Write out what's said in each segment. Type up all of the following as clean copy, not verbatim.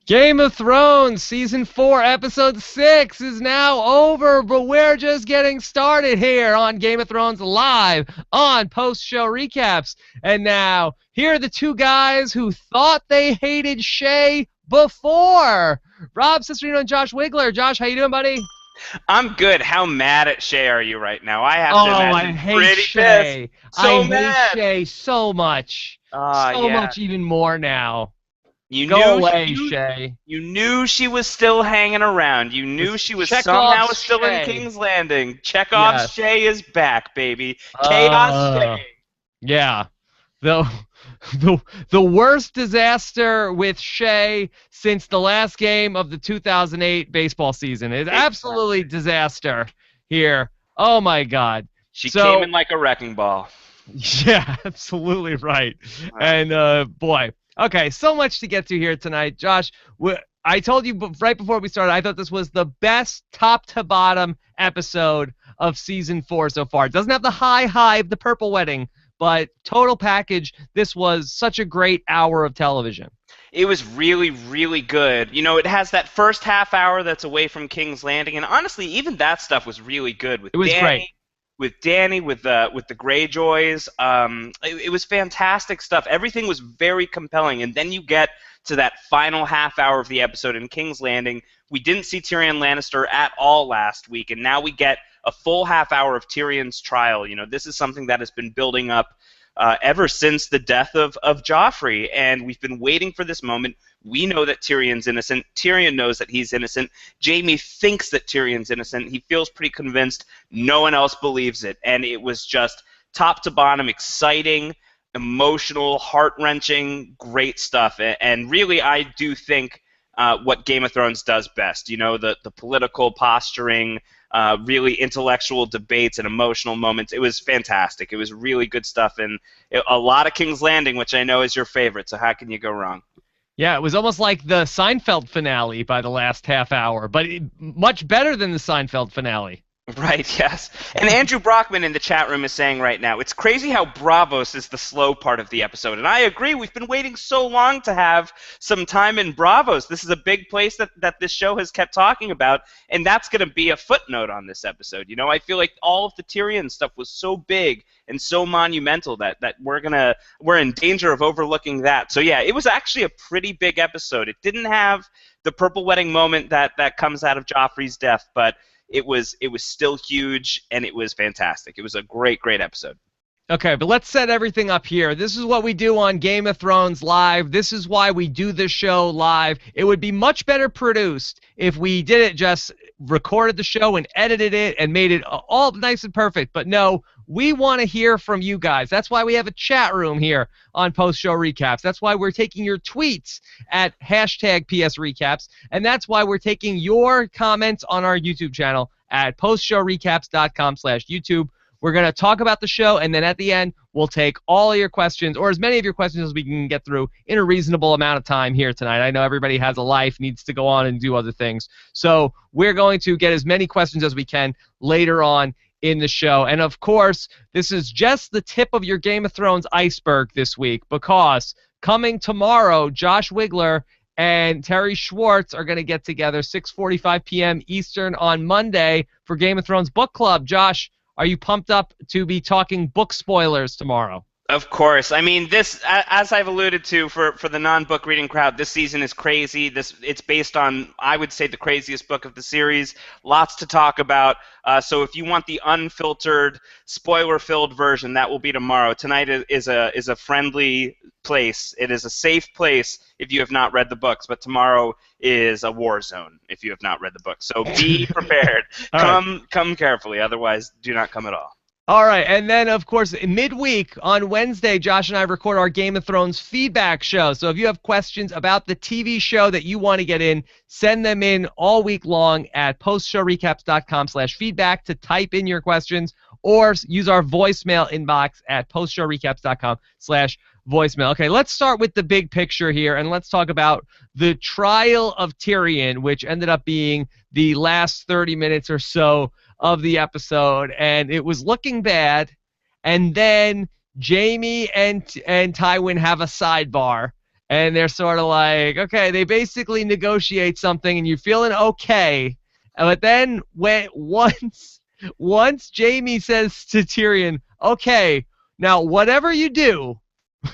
Game of Thrones Season 4, Episode 6 is now over, but we're just getting started here on Game of Thrones Live on post-show recaps. And now, here are the two guys who thought they hated Shae before. Rob, Cesternino, and Josh Wigler. Josh, how you doing, buddy? I'm good. How mad at Shae are you right now? I have to imagine I hate pretty Shae. pissed. So I mad. hate Shae so much. So much even more now. You Go knew away, Shae. You knew she was still hanging around. You knew she was somehow still in King's Landing. Chekhov's Shae is back, baby. Chaos Shae. Yeah. The worst disaster with Shae since the last game of the 2008 baseball season. It's absolutely disaster here. Oh, my God. She came in like a wrecking ball. Yeah, absolutely right. And, boy. Okay, so much to get to here tonight. Josh, I told you right before we started, I thought this was the best top-to-bottom episode of Season 4 so far. It doesn't have the high of the Purple Wedding, but total package, this was such a great hour of television. It was really, really good. You know, it has that first half hour that's away from King's Landing, and honestly, even that stuff was really good. It was great. With Dany, with the Greyjoys, it was fantastic stuff. Everything was very compelling, and then you get to that final half hour of the episode in King's Landing. We didn't see Tyrion Lannister at all last week, and now we get a full half hour of Tyrion's trial. You know, this is something that has been building up ever since the death of Joffrey, and we've been waiting for this moment. We know that Tyrion's innocent. Tyrion knows that he's innocent. Jaime thinks that Tyrion's innocent. He feels pretty convinced. No one else believes it, and it was just top to bottom exciting, emotional, heart-wrenching, great stuff. And really, I do think what Game of Thrones does best. You know, the political posturing, really intellectual debates and emotional moments. It was fantastic. It was really good stuff, and a lot of King's Landing, which I know is your favorite, so how can you go wrong? Yeah, it was almost like the Seinfeld finale by the last half hour, but much better than the Seinfeld finale. Right, yes. And Andrew Brockman in the chat room is saying right now, it's crazy how Braavos is the slow part of the episode. And I agree, we've been waiting so long to have some time in Braavos. This is a big place that this show has kept talking about, and that's going to be a footnote on this episode. You know, I feel like all of the Tyrion stuff was so big and so monumental that we're in danger of overlooking that. So yeah, it was actually a pretty big episode. It didn't have the Purple Wedding moment that comes out of Joffrey's death, but it was still huge, and it was fantastic. It was a great episode. Okay, but let's set everything up here. This is what we do on Game of Thrones Live. This is why we do this show live. It would be much better produced if we did it just recorded the show and edited it and made it all nice and perfect. But no, we want to hear from you guys. That's why we have a chat room here on Post-Show Recaps. That's why we're taking your tweets at #PSRecaps. And that's why we're taking your comments on our YouTube channel at postshowrecaps.com/YouTube. We're going to talk about the show, and then at the end, we'll take all of your questions, or as many of your questions as we can get through in a reasonable amount of time here tonight. I know everybody has a life, needs to go on and do other things. So we're going to get as many questions as we can later on in the show. And, of course, this is just the tip of your Game of Thrones iceberg this week, because coming tomorrow, Josh Wigler and Terry Schwartz are going to get together 6:45 p.m. Eastern on Monday for Game of Thrones Book Club. Josh, are you pumped up to be talking book spoilers tomorrow? Of course. I mean, this, as I've alluded to for the non-book reading crowd, this season is crazy. It's based on, I would say, the craziest book of the series. Lots to talk about. So if you want the unfiltered, spoiler-filled version, that will be tomorrow. Tonight is a friendly place. It is a safe place if you have not read the books, but tomorrow is a war zone if you have not read the books. So be prepared. Come carefully. Otherwise, do not come at all. All right, and then, of course, midweek on Wednesday, Josh and I record our Game of Thrones feedback show. So if you have questions about the TV show that you want to get in, send them in all week long at postshowrecaps.com/feedback to type in your questions, or use our voicemail inbox at postshowrecaps.com/voicemail. Okay, let's start with the big picture here, and let's talk about the trial of Tyrion, which ended up being the last 30 minutes or so of the episode, and it was looking bad. And then Jaime and Tywin have a sidebar, and they're sort of like, okay, they basically negotiate something, and you're feeling okay, but then once Jaime says to Tyrion, okay, now whatever you do,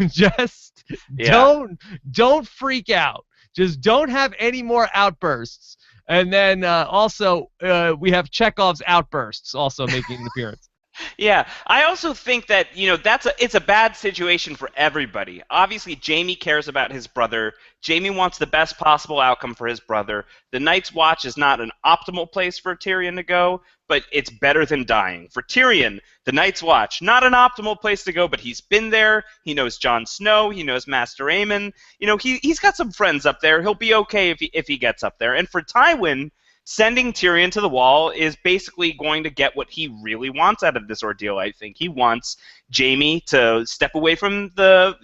just don't freak out. Just don't have any more outbursts. And then also we have Chekhov's outbursts also making an appearance. Yeah, I also think that it's a bad situation for everybody. Obviously, Jaime cares about his brother. Jaime wants the best possible outcome for his brother. The Night's Watch is not an optimal place for Tyrion to go, but it's better than dying. For Tyrion, the Night's Watch, not an optimal place to go, but he's been there. He knows Jon Snow. He knows Master Aemon. He's got some friends up there. He'll be okay if he gets up there. And for Tywin, sending Tyrion to the Wall is basically going to get what he really wants out of this ordeal. I think he wants Jaime to step away from from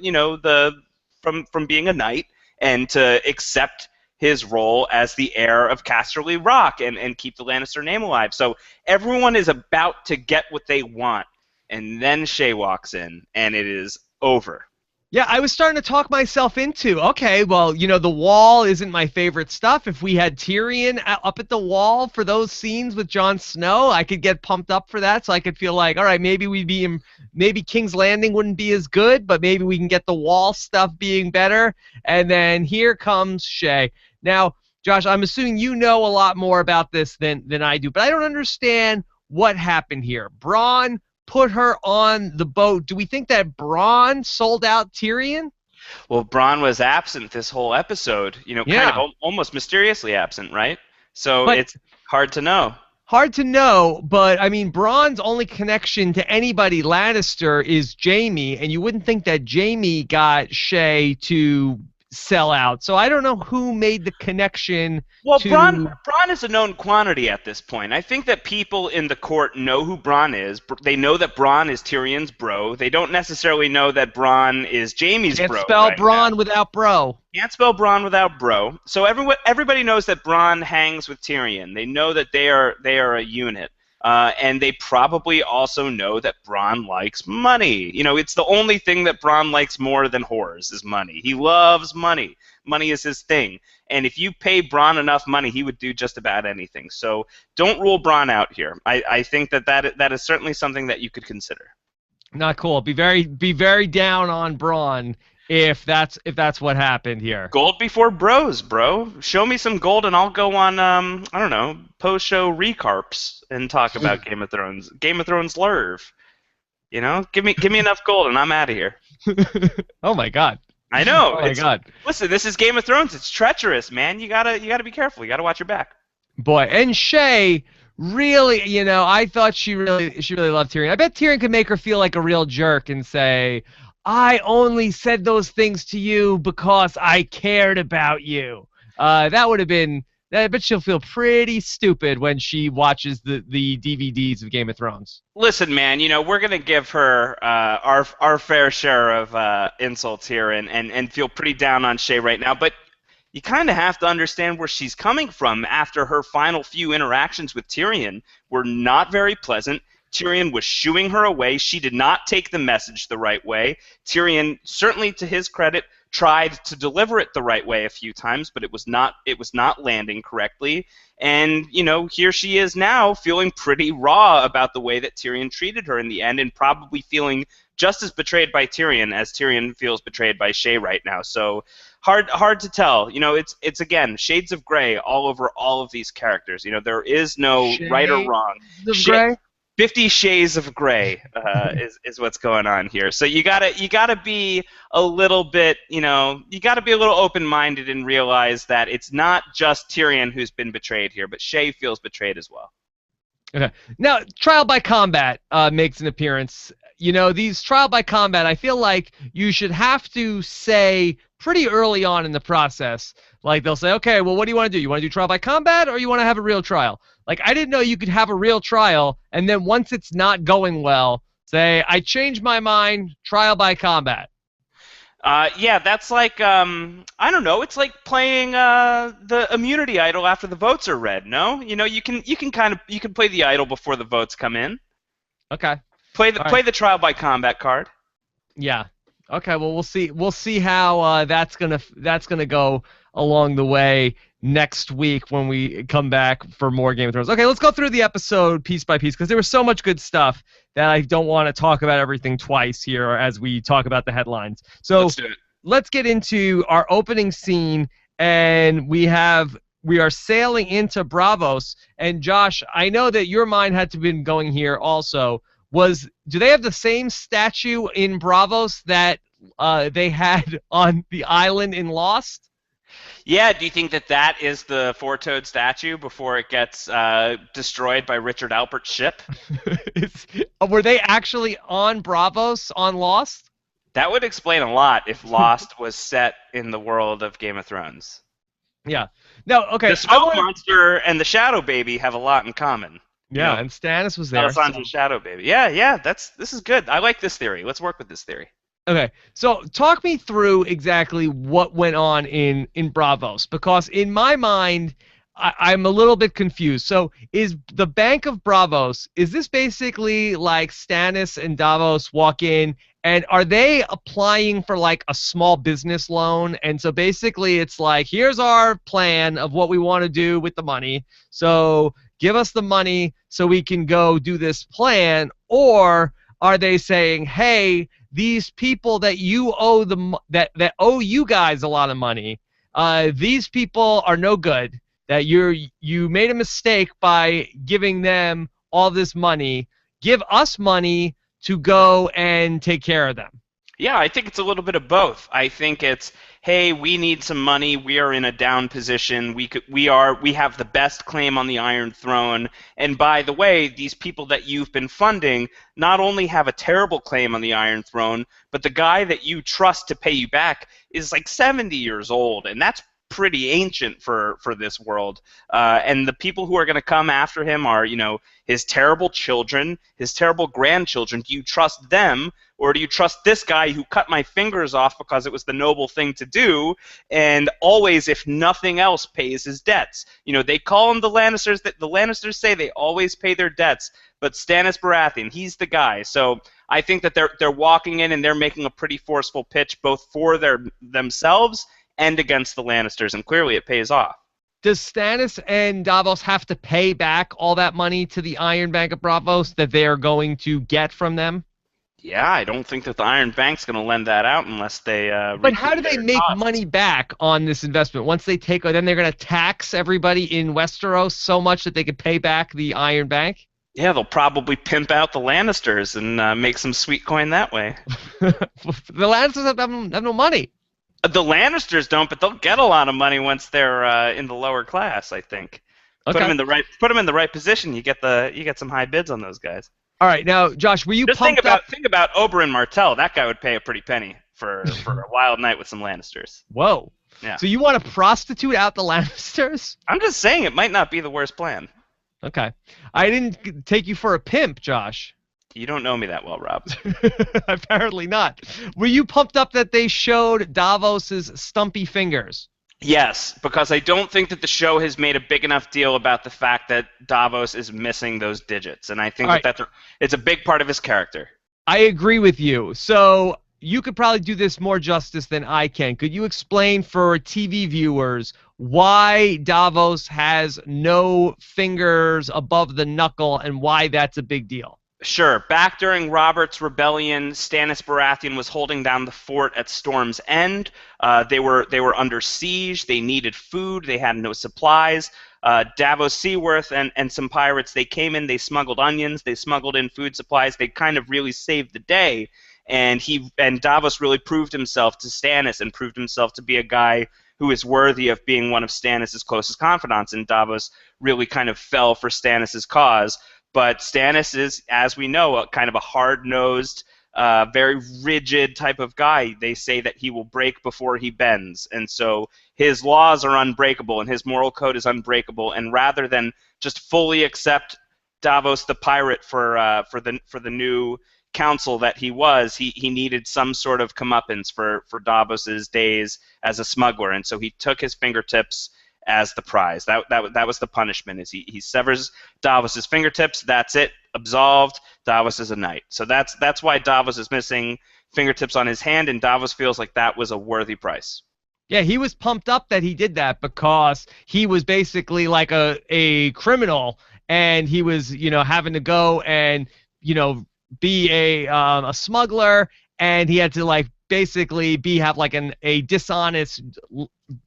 being a knight and to accept his role as the heir of Casterly Rock and keep the Lannister name alive. So everyone is about to get what they want, and then Shae walks in, and it is over. Yeah, I was starting to talk myself into, okay, well, the Wall isn't my favorite stuff. If we had Tyrion up at the Wall for those scenes with Jon Snow, I could get pumped up for that, so I could feel like, all right, maybe maybe King's Landing wouldn't be as good, but maybe we can get the Wall stuff being better. And then here comes Shae. Now, Josh, I'm assuming you know a lot more about this than I do, but I don't understand what happened here. Bronn put her on the boat. Do we think that Bronn sold out Tyrion? Well, Bronn was absent this whole episode, kind of almost mysteriously absent, right? So it's hard to know. Hard to know, but I mean, Bronn's only connection to anybody Lannister is Jaime, and you wouldn't think that Jaime got Shae to sell out. So I don't know who made the connection. Well, Bronn is a known quantity at this point. I think that people in the court know who Bronn is. They know that Bronn is Tyrion's bro. They don't necessarily know that Bronn is Jaime's bro. Can't spell Bronn without bro. Can't spell Bronn without bro. So everybody knows that Bronn hangs with Tyrion. They know that they are a unit. And they probably also know that Bronn likes money. It's the only thing that Bronn likes more than whores is money. He loves money. Money is his thing. And if you pay Bronn enough money, he would do just about anything. So don't rule Bronn out here. I think that is certainly something that you could consider. Not cool. Be very down on Bronn if that's what happened here. Gold before bros, bro. Show me some gold and I'll go on I don't know, post-show recarps and talk about Game of Thrones. Game of Thrones Lurv. Give me enough gold and I'm out of here. Oh my god. I know. Oh my god. Listen, this is Game of Thrones. It's treacherous, man. You gotta be careful. You gotta watch your back. Boy, and Shae really, I thought she really loved Tyrion. I bet Tyrion could make her feel like a real jerk and say, I only said those things to you because I cared about you. That would have been. I bet she'll feel pretty stupid when she watches the DVDs of Game of Thrones. Listen, man, we're gonna give her our fair share of insults here and feel pretty down on Shae right now, but you kind of have to understand where she's coming from after her final few interactions with Tyrion were not very pleasant. Tyrion was shooing her away. She did not take the message the right way. Tyrion, certainly to his credit, tried to deliver it the right way a few times, but it was not landing correctly. And, here she is now feeling pretty raw about the way that Tyrion treated her in the end and probably feeling just as betrayed by Tyrion as Tyrion feels betrayed by Shae right now. So hard to tell. It's again, shades of gray all over all of these characters. There is no right or wrong. 50 Shades of Grey is what's going on here. So you gotta be a little bit, you gotta be a little open-minded and realize that it's not just Tyrion who's been betrayed here, but Shae feels betrayed as well. Okay. Now, trial by combat makes an appearance. These trial by combat, I feel like you should have to say pretty early on in the process. Like they'll say, okay, well, what do you want to do? You want to do trial by combat or you want to have a real trial? Like, I didn't know you could have a real trial, and then once it's not going well, say, I changed my mind, trial by combat. Yeah, that's like, I don't know, it's like playing the immunity idol after the votes are read, no? You can play the idol before the votes come in. Okay. Play the trial by combat card. Yeah. Okay, well we'll see. We'll see how that's gonna go along the way next week when we come back for more Game of Thrones. Okay, let's go through the episode piece by piece because there was so much good stuff that I don't want to talk about everything twice here as we talk about the headlines. So Let's do it. let's get into our opening scene, and we are sailing into Bravos. And Josh, I know that your mind had to been going here also. Do they have the same statue in Bravos that they had on the island in Lost? Yeah, do you think that that is the four-toed statue before it gets destroyed by Richard Alpert's ship? Were they actually on Bravos on Lost? That would explain a lot if Lost was set in the world of Game of Thrones. Yeah. No, okay. The smoke monster and the shadow baby have a lot in common. Yeah, and Stannis was there. Melisandre's shadow baby. Yeah, this is good. I like this theory. Let's work with this theory. Okay, so talk me through exactly what went on in Bravos, because in my mind, I'm a little bit confused. So is the Bank of Bravos, is this basically like Stannis and Davos walk in, and are they applying for like a small business loan? And so basically it's like, here's our plan of what we want to do with the money. So give us the money so we can go do this plan. Or are they saying, hey, these people that you owe that owe you guys a lot of money, these people are no good, that you made a mistake by giving them all this money, give us money to go and take care of them? Yeah, I think it's a little bit of both. I think it's, hey, we need some money. We are in a down position. We have the best claim on the Iron Throne. And by the way, these people that you've been funding not only have a terrible claim on the Iron Throne, but the guy that you trust to pay you back is like 70 years old, and that's pretty ancient for this world. And the people who are going to come after him are, his terrible children, his terrible grandchildren. Do you trust them? Or do you trust this guy who cut my fingers off because it was the noble thing to do, and always, if nothing else, pays his debts? They call him the Lannisters. The Lannisters say they always pay their debts, but Stannis Baratheon, he's the guy. So I think that they're walking in and they're making a pretty forceful pitch, both for themselves and against the Lannisters, and clearly it pays off. Does Stannis and Davos have to pay back all that money to the Iron Bank of Bravos that they are going to get from them? Yeah, I don't think that the Iron Bank's going to lend that out unless they. But how do they make money back on this investment? Once they take, then they're going to tax everybody in Westeros so much that they could pay back the Iron Bank? Yeah, they'll probably pimp out the Lannisters and make some sweet coin that way. The Lannisters have no money. The Lannisters don't, but they'll get a lot of money once they're in the lower class, I think. Okay. Put them in the right position. You get some high bids on those guys. All right, now, Josh, were you Just pumped up? Think about Oberyn Martell. That guy would pay a pretty penny for a wild night with some Lannisters. Whoa. Yeah. So you want to prostitute out the Lannisters? I'm just saying it might not be the worst plan. Okay. I didn't take you for a pimp, Josh. You don't know me that well, Rob. Apparently not. Were you pumped up that they showed Davos's stumpy fingers? Yes, because I don't think that the show has made a big enough deal about the fact that Davos is missing those digits, and I think it's a big part of his character. I agree with you. So you could probably do this more justice than I can. Could you explain for TV viewers why Davos has no fingers above the knuckle and why that's a big deal? Sure. Back during Robert's rebellion, Stannis Baratheon was holding down the fort at Storm's End. They were under siege. They needed food. They had no supplies. Davos Seaworth and some pirates, they came in. They smuggled onions. They smuggled in food supplies. They kind of really saved the day. And Davos really proved himself to Stannis and proved himself to be a guy who is worthy of being one of Stannis' closest confidants. And Davos really kind of fell for Stannis' cause. But Stannis is, as we know, kind of a hard-nosed, very rigid type of guy. They say that he will break before he bends. And so his laws are unbreakable and his moral code is unbreakable. And rather than just fully accept Davos the pirate for the new council that he was, he needed some sort of comeuppance for Davos's days as a smuggler. And so he took his fingertips as the prize. That was the punishment. Is he severs Davos's fingertips? That's it. Absolved. Davos is a knight. So that's why Davos is missing fingertips on his hand, and Davos feels like that was a worthy price. Yeah, he was pumped up that he did that because he was basically like a criminal, and he was, having to go and, be a smuggler, and he had to like basically have like a dishonest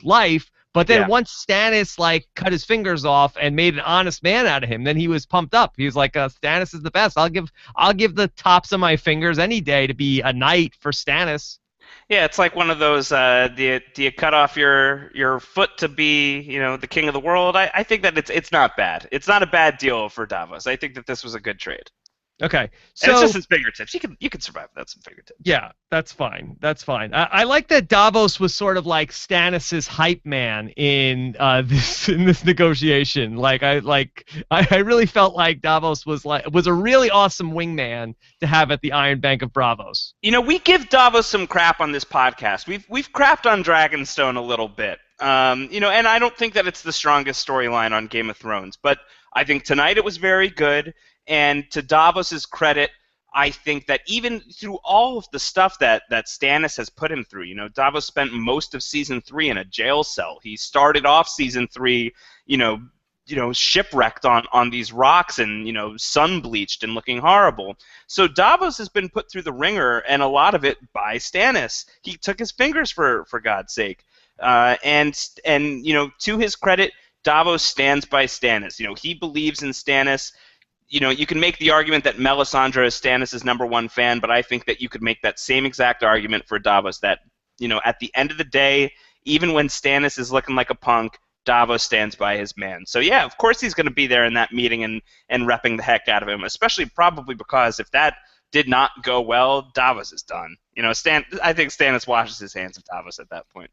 life. But then once Stannis like cut his fingers off and made an honest man out of him, then he was pumped up. He was like, Stannis is the best. I'll give the tops of my fingers any day to be a knight for Stannis. Yeah, it's like one of those, do you cut off your foot to be, the king of the world? I think that it's not bad. It's not a bad deal for Davos. I think that this was a good trade. Okay, so and it's just his fingertips. You can survive without some fingertips. Yeah, that's fine. That's fine. I like that Davos was sort of like Stannis's hype man in this negotiation. Like I really felt like Davos was a really awesome wingman to have at the Iron Bank of Braavos. We give Davos some crap on this podcast. We've crapped on Dragonstone a little bit. And I don't think that it's the strongest storyline on Game of Thrones, but I think tonight it was very good. And to Davos's credit, I think that even through all of the stuff that Stannis has put him through, Davos spent most of season 3 in a jail cell. He started off season 3, shipwrecked on these rocks and, sun bleached and looking horrible. So Davos has been put through the ringer, and a lot of it by Stannis. He took his fingers for God's sake. And to his credit, Davos stands by Stannis. He believes in Stannis. You can make the argument that Melisandre is Stannis' #1 fan, but I think that you could make that same exact argument for Davos, that, at the end of the day, even when Stannis is looking like a punk, Davos stands by his man. So, yeah, of course he's going to be there in that meeting and repping the heck out of him, especially probably because if that did not go well, Davos is done. I think Stannis washes his hands of Davos at that point.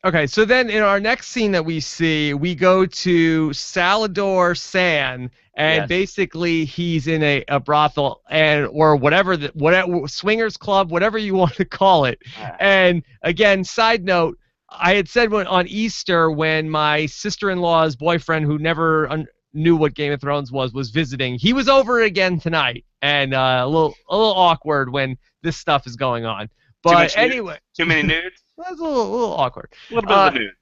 Okay, so then in our next scene that we see, we go to Salladhor Saan, and basically he's in a brothel or whatever swingers club, whatever you want to call it. And again, side note, I had said on Easter when my sister-in-law's boyfriend, who never knew what Game of Thrones was visiting, he was over again tonight, and a little awkward when this stuff is going on. But anyway, too many nudes. That's a little awkward. A little bit of a nude.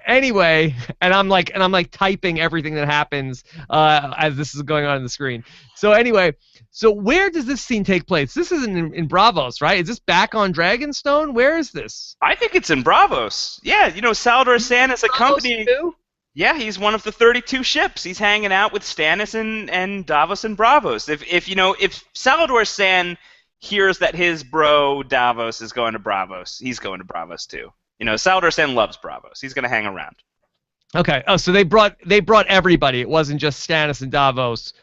Anyway, and I'm like typing everything that happens as this is going on the screen. So anyway, where does this scene take place? This isn't in Braavos, right? Is this back on Dragonstone? Where is this? I think it's in Braavos. Yeah, Salladhor Saan is accompanying. Yeah, he's one of the 32 ships. He's hanging out with Stannis and Davos and Braavos. If Salladhor Saan hears that his bro Davos is going to Braavos, he's going to Braavos too. Salladhor Saan loves Braavos. He's going to hang around. Okay. Oh, so they brought everybody. It wasn't just Stannis and Davos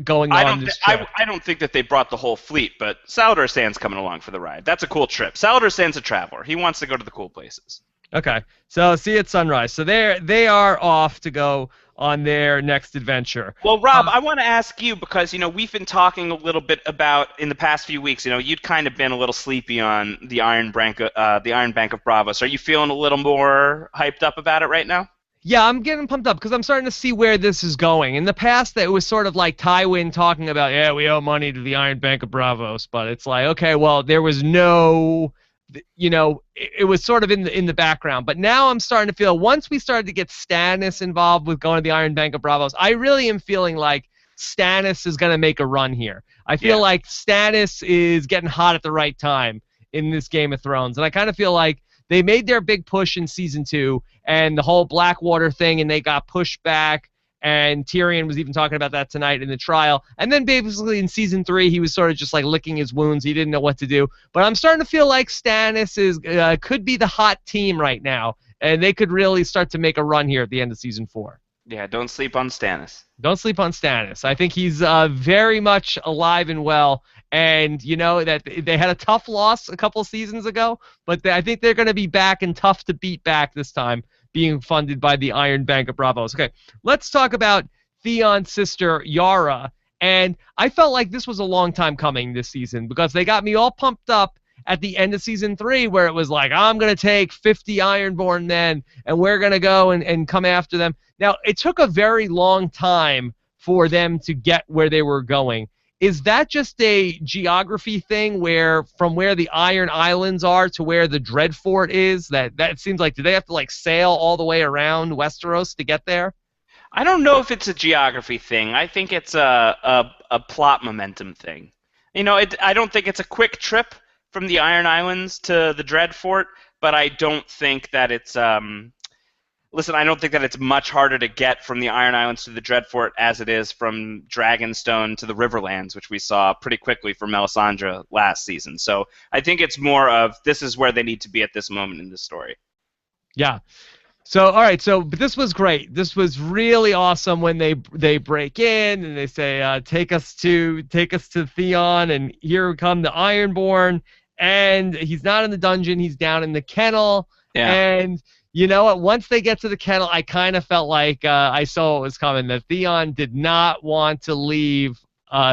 going on this trip. I don't think that they brought the whole fleet, but Salladhor Saan's coming along for the ride. That's a cool trip. Salladhor Saan's a traveler. He wants to go to the cool places. Okay. So see you at sunrise. So they are off to go on their next adventure. Well, Rob, I want to ask you because, we've been talking a little bit about, in the past few weeks, you'd kind of been a little sleepy on the Iron Bank of Braavos. Are you feeling a little more hyped up about it right now? Yeah, I'm getting pumped up because I'm starting to see where this is going. In the past, it was sort of like Tywin talking about, we owe money to the Iron Bank of Braavos, but it's like, okay, well, there was no... it was sort of in the background. But now I'm starting to feel, once we started to get Stannis involved with going to the Iron Bank of Braavos, I really am feeling like Stannis is going to make a run here. I feel like Stannis is getting hot at the right time in this Game of Thrones. And I kind of feel like they made their big push in Season 2 and the whole Blackwater thing, and they got pushed back. And Tyrion was even talking about that tonight in the trial. And then basically in Season 3, he was sort of just like licking his wounds. He didn't know what to do. But I'm starting to feel like Stannis could be the hot team right now. And they could really start to make a run here at the end of Season 4. Yeah, don't sleep on Stannis. Don't sleep on Stannis. I think he's very much alive and well. And, that they had a tough loss a couple seasons ago. But I think they're going to be back and tough to beat back this time, being funded by the Iron Bank of Braavos. Okay, let's talk about Theon's sister, Yara. And I felt like this was a long time coming this season because they got me all pumped up at the end of Season 3 where it was like, I'm going to take 50 Ironborn men and we're going to go and come after them. Now, it took a very long time for them to get where they were going. is that just a geography thing where from where the Iron Islands are to where the Dreadfort is? That seems like, do they have to like sail all the way around Westeros to get there? I don't know if it's a geography thing. I think it's a plot momentum thing. I don't think it's a quick trip from the Iron Islands to the Dreadfort, but I don't think that it's listen, I don't think that it's much harder to get from the Iron Islands to the Dreadfort as it is from Dragonstone to the Riverlands, which we saw pretty quickly for Melisandre last season. So I think it's more of this is where they need to be at this moment in the story. Yeah. So, all right. So, but this was great. This was really awesome when they break in and they say, take us to Theon, and here come the Ironborn, and he's not in the dungeon. He's down in the kennel. Yeah. And you know what? Once they get to the kennel, I kind of felt like I saw what was coming, that Theon did not want to leave.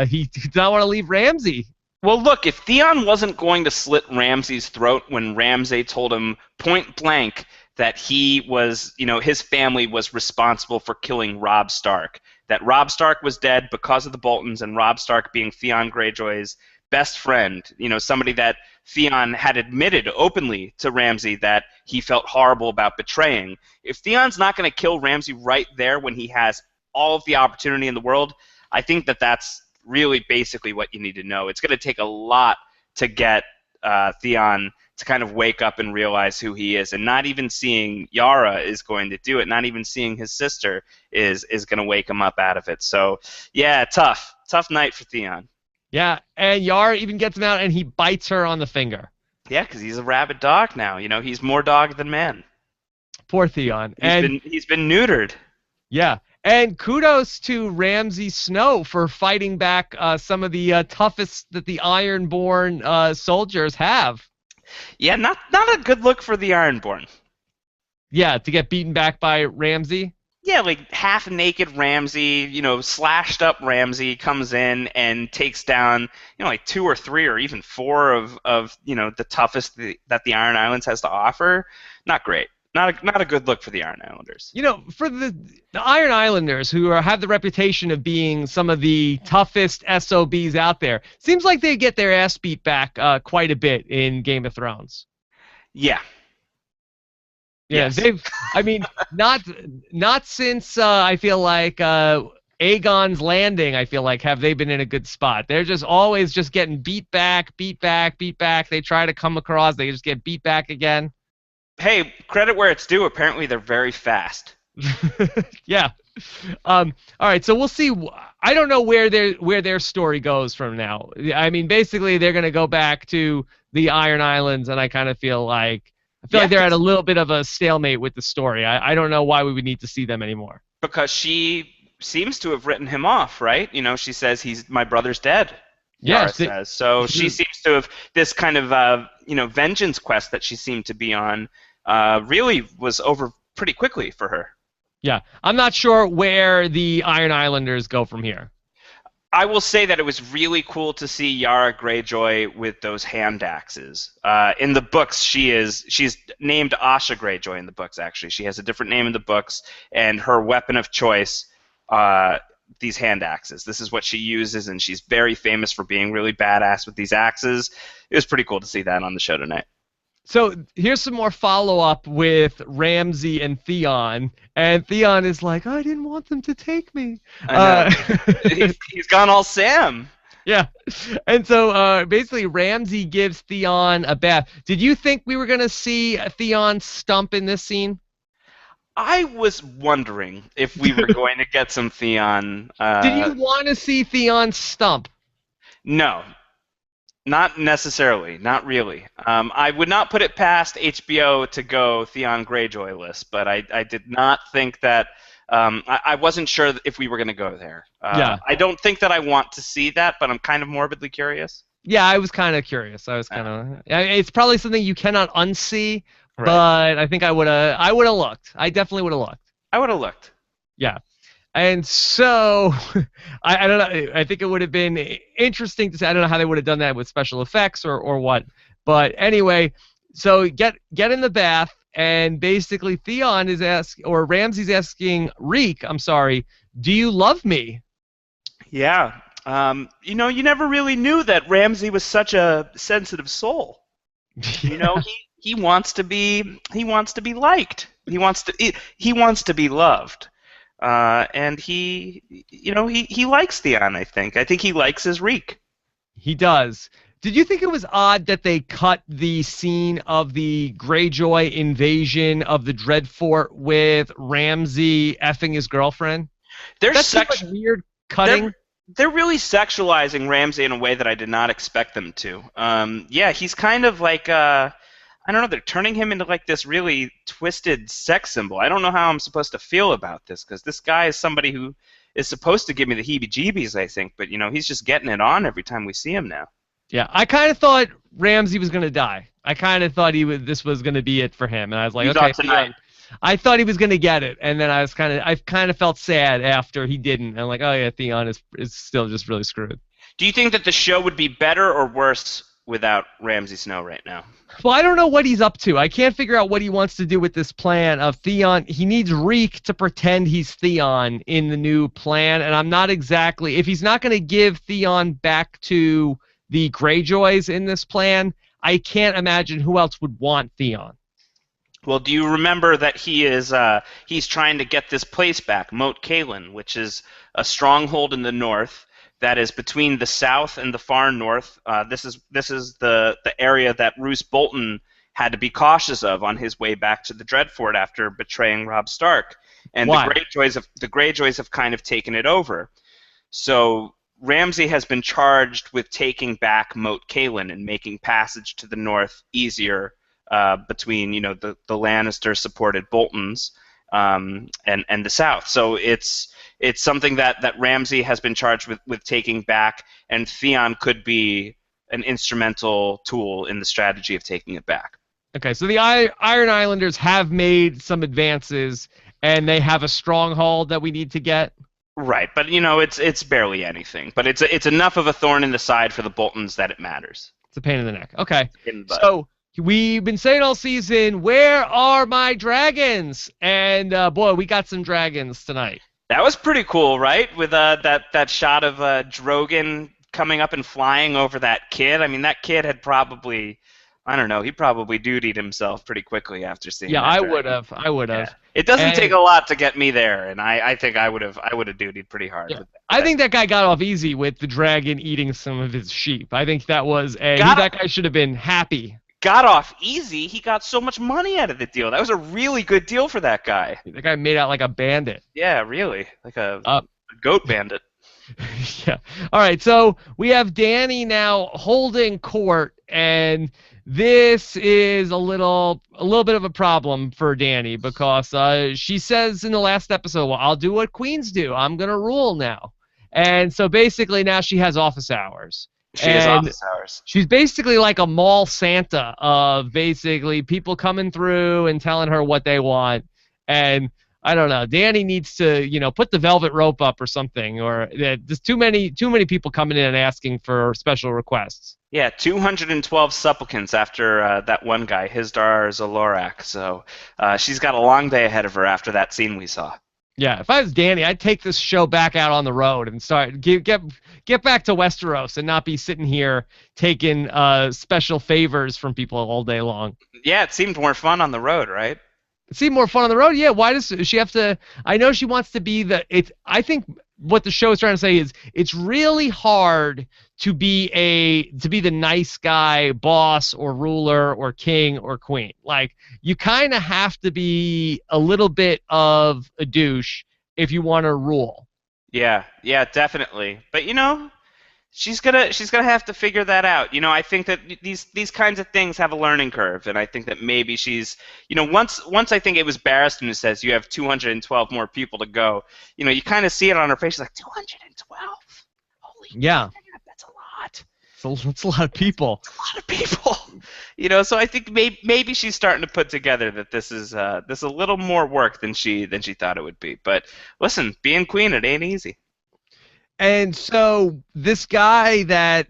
He did not want to leave Ramsey. Well, look, if Theon wasn't going to slit Ramsey's throat when Ramsay told him point blank that he was, his family was responsible for killing Robb Stark, that Robb Stark was dead because of the Boltons, and Robb Stark being Theon Greyjoy's best friend, somebody that Theon had admitted openly to Ramsay that he felt horrible about betraying. If Theon's not going to kill Ramsay right there when he has all of the opportunity in the world, I think that that's really basically what you need to know. It's going to take a lot to get Theon to kind of wake up and realize who he is, and not even seeing Yara is going to do it. Not even seeing his sister is going to wake him up out of it. So, yeah, tough night for Theon. Yeah, and Yara even gets him out, and he bites her on the finger. Yeah, because he's a rabid dog now. He's more dog than man. Poor Theon. He's been neutered. Yeah, and kudos to Ramsey Snow for fighting back some of the toughest that the Ironborn soldiers have. Yeah, not a good look for the Ironborn. Yeah, to get beaten back by Ramsey. Yeah, like half-naked Ramsey, slashed up Ramsey comes in and takes down, like 2 or 3 or even 4 of the toughest that the Iron Islands has to offer. Not great. Not a good look for the Iron Islanders. For the Iron Islanders, who have the reputation of being some of the toughest SOBs out there, seems like they get their ass beat back quite a bit in Game of Thrones. Yeah. Yeah, yes. not since I feel like Aegon's Landing, I feel like, have they been in a good spot. They're just always just getting beat back. They try to come across, they just get beat back again. Hey, credit where it's due. Apparently, they're very fast. Yeah. All right. So we'll see. I don't know where their story goes from now. I mean, basically, they're going to go back to the Iron Islands, and I kind of feel like they're at a little bit of a stalemate with the story. I don't know why we would need to see them anymore. Because she seems to have written him off, right? She says my brother's dead. Yes. Yara says. So she seems to have this kind of vengeance quest that she seemed to be on. Really was over pretty quickly for her. Yeah, I'm not sure where the Iron Islanders go from here. I will say that it was really cool to see Yara Greyjoy with those hand axes. In the books, she's named Asha Greyjoy in the books, actually. She has a different name in the books, and her weapon of choice, these hand axes. This is what she uses, and she's very famous for being really badass with these axes. It was pretty cool to see that on the show tonight. So here's some more follow-up with Ramsey and Theon. And Theon is like, I didn't want them to take me. He's gone all Sam. Yeah. And so basically Ramsey gives Theon a bath. Did you think we were going to see Theon stump in this scene? I was wondering if we were going to get some Theon. Did you want to see Theon stump? No. Not necessarily. Not really. I would not put it past HBO to go Theon Greyjoy list, but I did not think that I wasn't sure if we were going to go there. Yeah. I don't think that I want to see that, but I'm kind of morbidly curious. Yeah, I was kind of curious. It's probably something you cannot unsee, right. But I think I would have looked. I definitely would have looked. I would have looked. Yeah. And so, I don't know. I think it would have been interesting to see. I don't know how they would have done that with special effects or what. But anyway, so get in the bath, and basically Theon is Ramsey's asking Reek, I'm sorry, do you love me? Yeah. You never really knew that Ramsey was such a sensitive soul. You know, he wants to be liked. He wants to be loved. And he likes Theon. I think he likes his Reek. He does. Did you think it was odd that they cut the scene of the Greyjoy invasion of the Dreadfort with Ramsey effing his girlfriend? That's like weird cutting. They're really sexualizing Ramsey in a way that I did not expect them to. Yeah, he's kind of like I don't know. They're turning him into like this really twisted sex symbol. I don't know how I'm supposed to feel about this because this guy is somebody who is supposed to give me the heebie-jeebies, I think. But he's just getting it on every time we see him now. Yeah, I kind of thought Ramsey was going to die. I kind of thought this was going to be it for him, and I was like, okay, Theon. I thought he was going to get it, and then I kind of felt sad after he didn't. And I'm like, oh yeah, Theon is still just really screwed. Do you think that the show would be better or worse without Ramsey Snow right now? Well, I don't know what he's up to. I can't figure out what he wants to do with this plan of Theon. He needs Reek to pretend he's Theon in the new plan, and I'm not exactly... If he's not going to give Theon back to the Greyjoys in this plan, I can't imagine who else would want Theon. Well, do you remember that he's trying to get this place back, Moat Cailin, which is a stronghold in the north that is between the south and the far north. This is the area that Roose Bolton had to be cautious of on his way back to the Dreadfort after betraying Robb Stark. And Why? the Greyjoys have kind of taken it over. So Ramsey has been charged with taking back Moat Cailin and making passage to the north easier between the Lannister-supported Boltons and the south. So it's something that Ramsey has been charged with taking back, and Theon could be an instrumental tool in the strategy of taking it back. Okay, so the Iron Islanders have made some advances, and they have a stronghold that we need to get. Right, but it's barely anything. But it's enough of a thorn in the side for the Boltons that it matters. It's a pain in the neck. Okay, so we've been saying all season, where are my dragons? And boy, we got some dragons tonight. That was pretty cool, right? With that shot of Drogon coming up and flying over that kid. I mean, that kid had probably, I don't know, he probably dutied himself pretty quickly after seeing that. Yeah, I would have. Yeah. It doesn't take a lot to get me there, and I think I would have dutied pretty hard. Yeah. I think that guy got off easy with the dragon eating some of his sheep. I think that was that guy should have been happy. Got off easy. He got so much money out of the deal. That was a really good deal for that guy. That guy made out like a bandit. Yeah, really, like a goat bandit. Yeah. All right. So we have Dany now holding court, and this is a little bit of a problem for Dany because she says in the last episode, "Well, I'll do what queens do. I'm gonna rule now." And so basically now she has office hours. She has office hours. She's basically like a mall Santa of basically people coming through and telling her what they want. And I don't know, Dany needs to, put the velvet rope up or something, or there's too many people coming in and asking for special requests. Yeah, 212 supplicants after that one guy, Hizdar Zalorak. So she's got a long day ahead of her after that scene we saw. Yeah, if I was Dany, I'd take this show back out on the road and start get back to Westeros and not be sitting here taking special favors from people all day long. Yeah, it seemed more fun on the road, right? It seemed more fun on the road. Yeah, why does she have to? I know she wants to be I think what the show is trying to say is it's really hard to be the nice guy, boss or ruler or king or queen. Like you kind of have to be a little bit of a douche if you want to rule. Yeah, definitely. But she's gonna have to figure that out. I think that these kinds of things have a learning curve, and I think that maybe she's once I think it was Barristan who says you have 212 more people to go. You kind of see it on her face. She's like 212. Holy yeah. Crap, that's a lot. It's a lot of people. It's a lot of people. So I think maybe she's starting to put together that this is a little more work than she thought it would be. But listen, being queen, it ain't easy. And so this guy that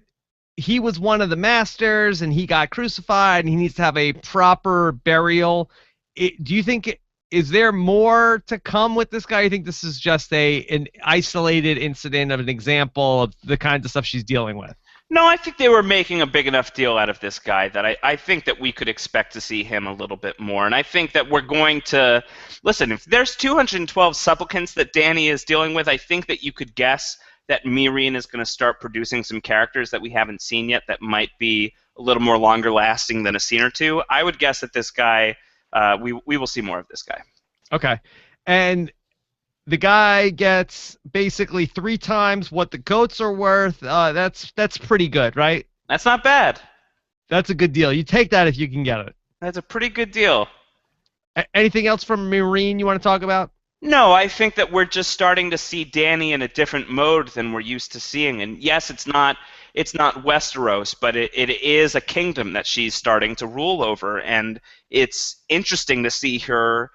he was one of the masters and he got crucified and he needs to have a proper burial. Do you think is there more to come with this guy? You think this is just an isolated incident of an example of the kinds of stuff she's dealing with? No, I think they were making a big enough deal out of this guy that I think that we could expect to see him a little bit more. And I think that we're going to listen. If there's 212 supplicants that Dany is dealing with, I think that you could guess that Meereen is going to start producing some characters that we haven't seen yet that might be a little more longer lasting than a scene or two. I would guess that this guy, we will see more of this guy. Okay. And the guy gets basically 3 times what the goats are worth. That's pretty good, right? That's not bad. That's a good deal. You take that if you can get it. That's a pretty good deal. Anything else from Meereen you want to talk about? No, I think that we're just starting to see Dany in a different mode than we're used to seeing. And yes, it's not Westeros, but it is a kingdom that she's starting to rule over, and it's interesting to see her,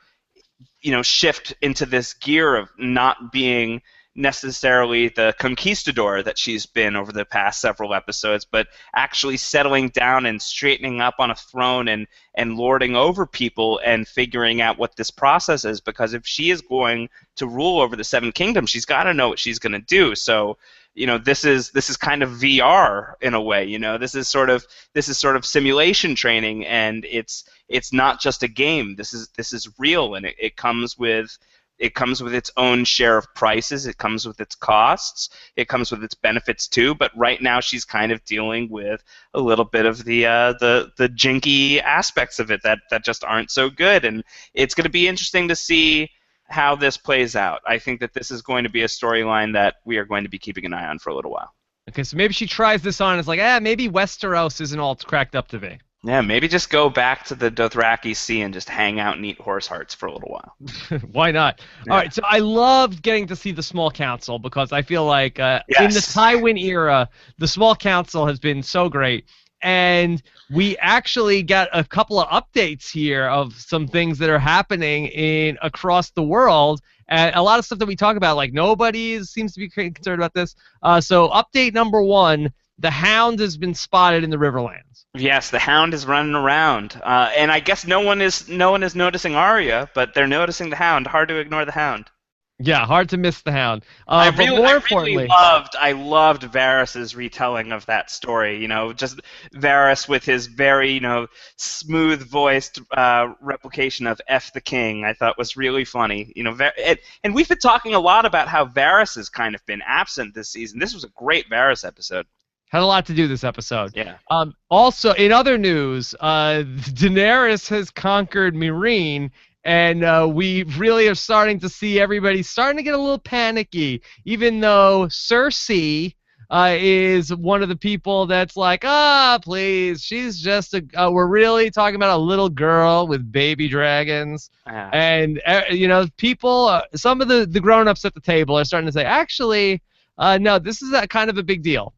shift into this gear of not being necessarily the conquistador that she's been over the past several episodes, but actually settling down and straightening up on a throne and lording over people and figuring out what this process is. Because if she is going to rule over the Seven Kingdoms, she's got to know what she's going to do. So, this is kind of VR in a way. This is sort of simulation training, and it's not just a game. This is real, and it comes with its own share of prices. It comes with its costs. It comes with its benefits too. But right now, she's kind of dealing with a little bit of the jinky aspects of it that just aren't so good. And it's going to be interesting to see how this plays out. I think that this is going to be a storyline that we are going to be keeping an eye on for a little while. Okay, so maybe she tries this on and is like, maybe Westeros isn't all it's cracked up to be. Yeah, maybe just go back to the Dothraki Sea and just hang out and eat horse hearts for a little while. Why not? Yeah. All right, so I loved getting to see the Small Council because I feel like in the Tywin era, the Small Council has been so great. And we actually got a couple of updates here of some things that are happening across the world. And a lot of stuff that we talk about, like nobody seems to be concerned about this. So update number 1, the Hound has been spotted in the Riverlands. Yes, the Hound is running around, and I guess no one is noticing Arya, but they're noticing the Hound. Hard to ignore the Hound. Yeah, hard to miss the Hound. I really loved Varys's retelling of that story. Just Varys with his very smooth-voiced replication of "F the King." I thought was really funny. And we've been talking a lot about how Varys has kind of been absent this season. This was a great Varys episode. Had a lot to do this episode. Yeah. Also, in other news, Daenerys has conquered Meereen, and we really are starting to see everybody starting to get a little panicky, even though Cersei is one of the people that's like, please, she's just we're really talking about a little girl with baby dragons. And, people, some of the grown-ups at the table are starting to say, actually, no, this is kind of a big deal.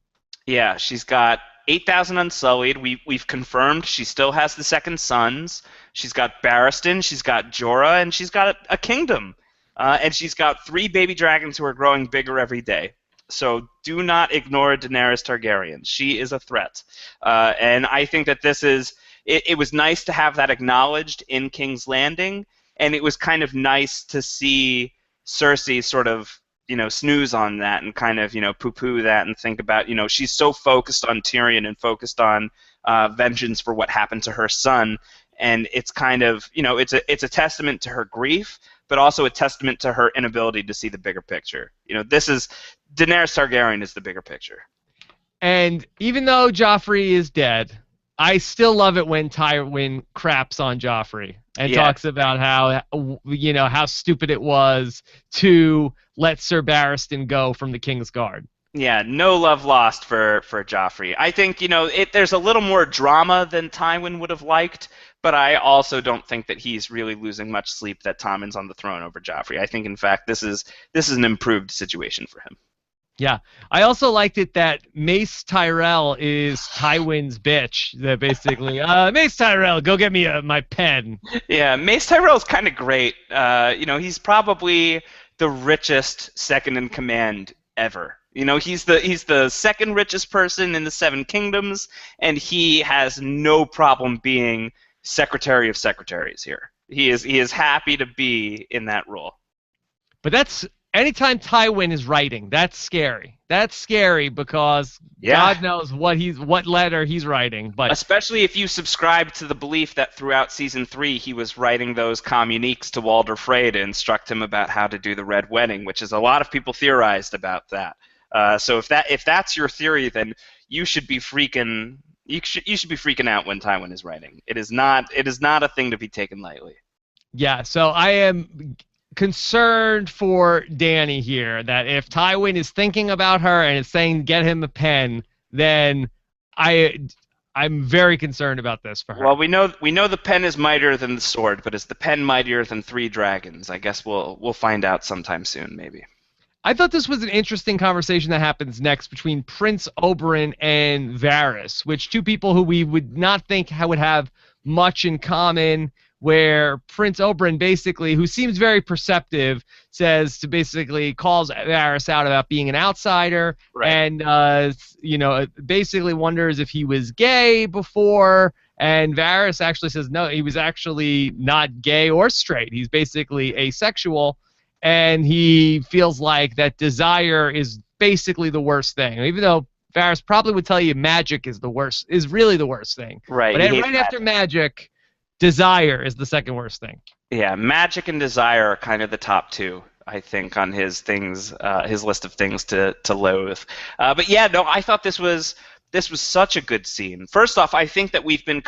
Yeah, she's got 8,000 Unsullied. We've confirmed she still has the second sons. She's got Barristan, she's got Jorah, and she's got a kingdom. And she's got 3 baby dragons who are growing bigger every day. So do not ignore Daenerys Targaryen. She is a threat. And I think that this is... It was nice to have that acknowledged in King's Landing, and it was kind of nice to see Cersei sort of snooze on that and kind of, poo-poo that and think about, she's so focused on Tyrion and focused on vengeance for what happened to her son. And it's kind of, it's a testament to her grief, but also a testament to her inability to see the bigger picture. Daenerys Targaryen is the bigger picture. And even though Joffrey is dead, I still love it when Tywin craps on Joffrey and talks about how stupid it was to let Sir Barristan go from the King's Guard. Yeah, no love lost for Joffrey. I think, there's a little more drama than Tywin would have liked, but I also don't think that he's really losing much sleep that Tywin's on the throne over Joffrey. I think, in fact, this is an improved situation for him. Yeah, I also liked it that Mace Tyrell is Tywin's bitch. That basically, Mace Tyrell, go get me my pen. Yeah, Mace Tyrell's kind of great. He's probably the richest second in command ever. He's the second richest person in the Seven Kingdoms, and he has no problem being Secretary of Secretaries here. He is happy to be in that role. But that's anytime Tywin is writing, that's scary. That's scary because God knows what letter he's writing. But especially if you subscribe to the belief that throughout season 3 he was writing those communiques to Walder Frey to instruct him about how to do the Red Wedding, which is a lot of people theorized about that. So if that's your theory, then you should be freaking out when Tywin is writing. It is not a thing to be taken lightly. Yeah, so I am concerned for Dany here, that if Tywin is thinking about her and is saying get him a pen, then I'm very concerned about this for her. Well, we know the pen is mightier than the sword, but is the pen mightier than 3 dragons? I guess we'll find out sometime soon, maybe. I thought this was an interesting conversation that happens next between Prince Oberyn and Varys, which two people who we would not think would have much in common, where Prince Oberyn basically, who seems very perceptive, calls Varys out about being an outsider, right, and basically wonders if he was gay before, and Varys actually says no, he was actually not gay or straight. He's basically asexual, and he feels like that desire is basically the worst thing, even though Varys probably would tell you magic is really the worst thing. Right. But right after magic, desire is the second worst thing. Yeah, magic and desire are kind of the top 2, I think, on his list of things to loathe. But yeah, no, I thought this was such a good scene. First off, I think that we've been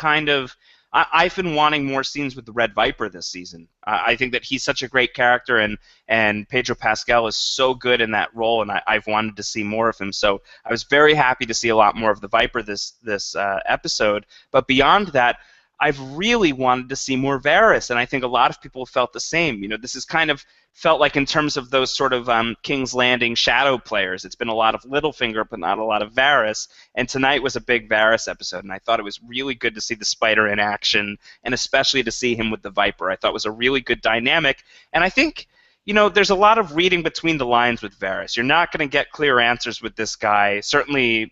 I've been wanting more scenes with the Red Viper this season. I think that he's such a great character, and Pedro Pascal is so good in that role, and I've wanted to see more of him. So I was very happy to see a lot more of the Viper this episode. But beyond that, I've really wanted to see more Varys, and I think a lot of people felt the same. You know, this is kind of felt like, in terms of those sort of King's Landing shadow players, it's been a lot of Littlefinger, but not a lot of Varys, and tonight was a big Varys episode, and I thought it was really good to see the Spider in action, and especially to see him with the Viper. I thought it was a really good dynamic, and I think, there's a lot of reading between the lines with Varys. You're not going to get clear answers with this guy. Certainly,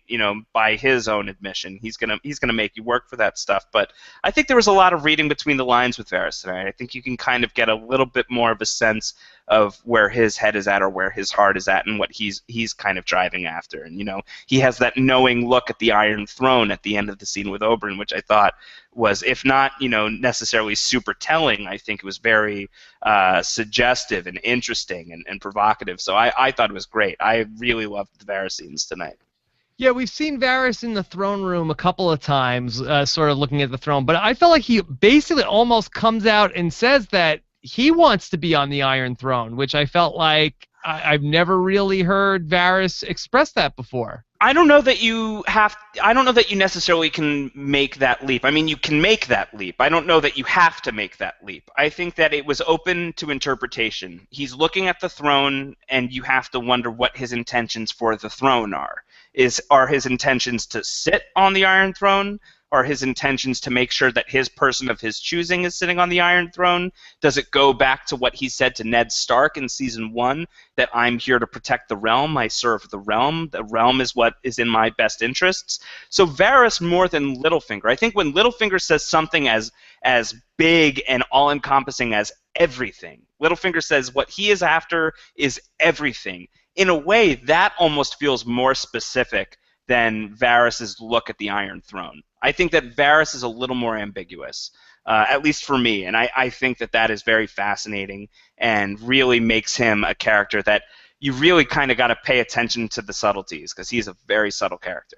by his own admission, he's gonna make you work for that stuff. But I think there was a lot of reading between the lines with Varys tonight. I think you can kind of get a little bit more of a sense of where his head is at, or where his heart is at, and what he's kind of driving after. And he has that knowing look at the Iron Throne at the end of the scene with Oberyn, which I thought was, if not necessarily super telling, I think it was very suggestive and interesting and provocative. So I thought it was great. I really loved the Varys scenes tonight. Yeah, we've seen Varys in the throne room a couple of times, sort of looking at the throne, but I felt like he basically almost comes out and says that he wants to be on the Iron Throne, which I felt like I've never really heard Varys express that before. I don't know that you necessarily can make that leap. I mean, you can make that leap. I don't know that you have to make that leap. I think that it was open to interpretation. He's looking at the throne, and you have to wonder what his intentions for the throne are. Are his intentions to sit on the Iron Throne? Are his intentions to make sure that his person of his choosing is sitting on the Iron Throne? Does it go back to what he said to Ned Stark in Season 1, that I'm here to protect the realm, I serve the realm is what is in my best interests? So Varys, more than Littlefinger, I think when Littlefinger says something as big and all-encompassing as everything, Littlefinger says what he is after is everything. In a way, that almost feels more specific than Varys' look at the Iron Throne. I think that Varys is a little more ambiguous, at least for me, and I think that is very fascinating and really makes him a character that you really kind of got to pay attention to the subtleties, because he's a very subtle character.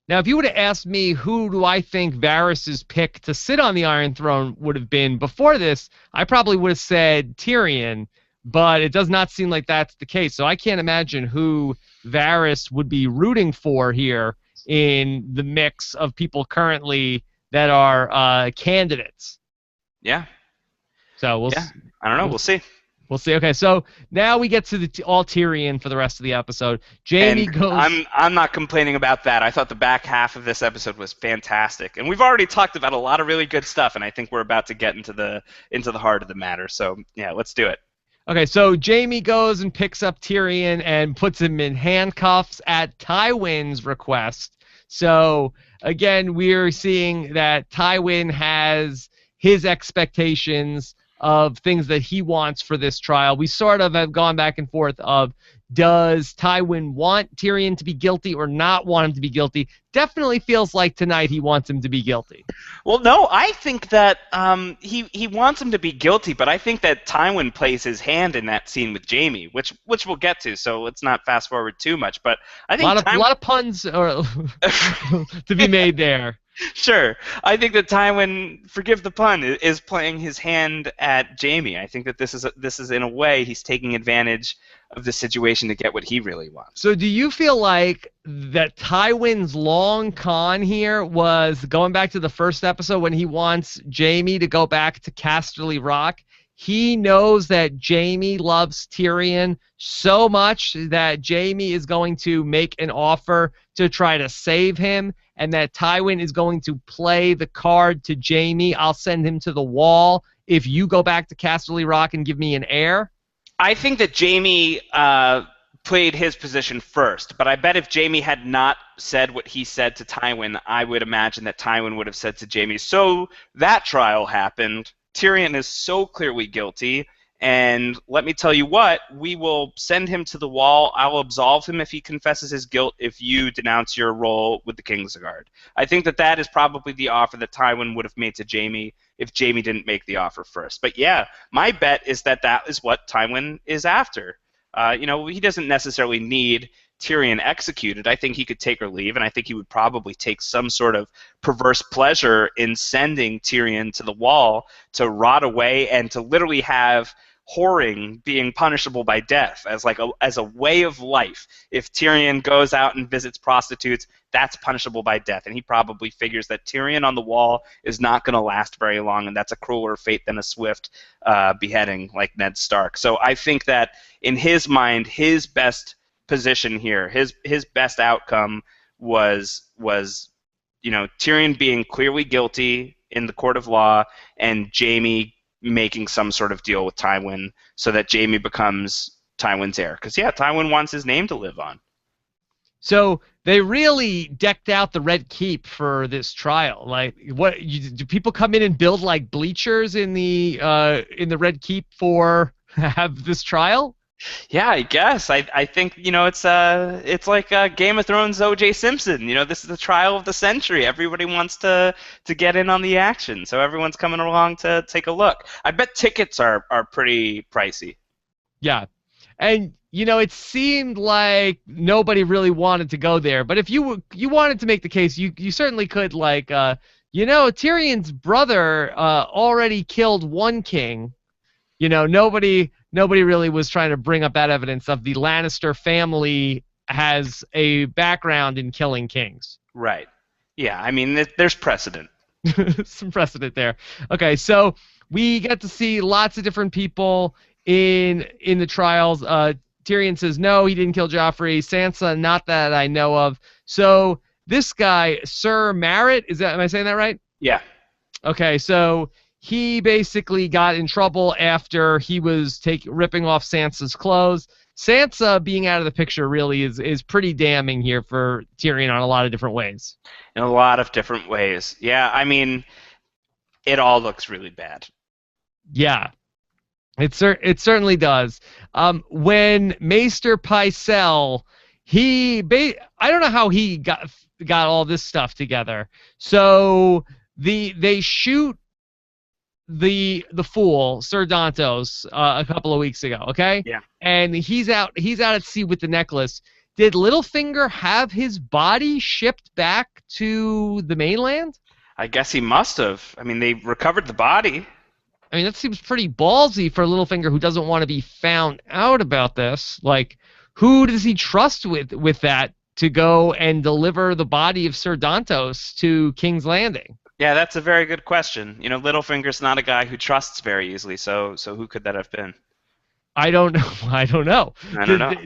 Now, if you would have asked me who do I think Varys' pick to sit on the Iron Throne would have been before this, I probably would have said Tyrion, but it does not seem like that's the case. So I can't imagine who Varys would be rooting for here in the mix of people currently that are candidates. Yeah. So we'll. Yeah. I don't know. We'll see. We'll see. Okay, so now we get to the all Tyrion for the rest of the episode. Jaime goes. I'm not complaining about that. I thought the back half of this episode was fantastic, and we've already talked about a lot of really good stuff, and I think we're about to get into the heart of the matter. So yeah, let's do it. Okay, so Jaime goes and picks up Tyrion and puts him in handcuffs at Tywin's request. So again, we're seeing that Tywin has his expectations of things that he wants for this trial. We sort of have gone back and forth of, does Tywin want Tyrion to be guilty or not want him to be guilty? Definitely feels like tonight he wants him to be guilty. Well, no, I think that he wants him to be guilty, but I think that Tywin plays his hand in that scene with Jaime, which we'll get to, so let's not fast forward too much. But I think a lot of puns to be made there. Sure. I think that Tywin, forgive the pun, is playing his hand at Jaime. I think that this is in a way he's taking advantage of the situation to get what he really wants. So do you feel like that Tywin's long con here was going back to the first episode when he wants Jaime to go back to Casterly Rock? He knows that Jaime loves Tyrion so much that Jaime is going to make an offer to try to save him, and that Tywin is going to play the card to Jaime, I'll send him to the wall if you go back to Casterly Rock and give me an heir? I think that Jaime played his position first, but I bet if Jaime had not said what he said to Tywin, I would imagine that Tywin would have said to Jaime, so that trial happened. Tyrion is so clearly guilty, and let me tell you what, we will send him to the wall. I'll absolve him if he confesses his guilt if you denounce your role with the Kingsguard. I think that that is probably the offer that Tywin would have made to Jaime if Jaime didn't make the offer first. But yeah, my bet is that that is what Tywin is after. He doesn't necessarily need Tyrion executed. I think he could take or leave, and I think he would probably take some sort of perverse pleasure in sending Tyrion to the wall to rot away and to literally have whoring being punishable by death as a way of life. If Tyrion goes out and visits prostitutes, that's punishable by death, and he probably figures that Tyrion on the wall is not going to last very long, and that's a crueler fate than a swift beheading like Ned Stark. So I think that in his mind, his best position here, his best outcome was Tyrion being clearly guilty in the court of law, and Jaime making some sort of deal with Tywin so that Jaime becomes Tywin's heir. Because yeah, Tywin wants his name to live on. So they really decked out the Red Keep for this trial. Like, do people come in and build like bleachers in the Red Keep for have this trial? Yeah, I guess. I think it's like Game of Thrones O.J. Simpson. This is the trial of the century. Everybody wants to get in on the action, so everyone's coming along to take a look. I bet tickets are pretty pricey. Yeah, and it seemed like nobody really wanted to go there. But if you wanted to make the case, you certainly could. Tyrion's brother already killed one king. Nobody really was trying to bring up that evidence of the Lannister family has a background in killing kings. Right. Yeah, I mean, there's precedent. Some precedent there. Okay, so we get to see lots of different people in the trials. Tyrion says, no, he didn't kill Joffrey. Sansa, not that I know of. So this guy, Sir Merritt, am I saying that right? Yeah. Okay, so he basically got in trouble after he was ripping off Sansa's clothes. Sansa being out of the picture really is pretty damning here for Tyrion on a lot of different ways. In a lot of different ways. Yeah, I mean, it all looks really bad. Yeah, it certainly does. When Maester Pycelle, I don't know how he got all this stuff together. So they shoot the fool Sir Dantos a couple of weeks ago, okay? Yeah. And he's out at sea with the necklace. Did Littlefinger have his body shipped back to the mainland? I guess he must have. I mean, they recovered the body. I mean, that seems pretty ballsy for Littlefinger, who doesn't want to be found out about this. Like, who does he trust with that to go and deliver the body of Sir Dantos to King's Landing? Yeah, that's a very good question. Littlefinger's not a guy who trusts very easily, so who could that have been? I don't know. I don't know.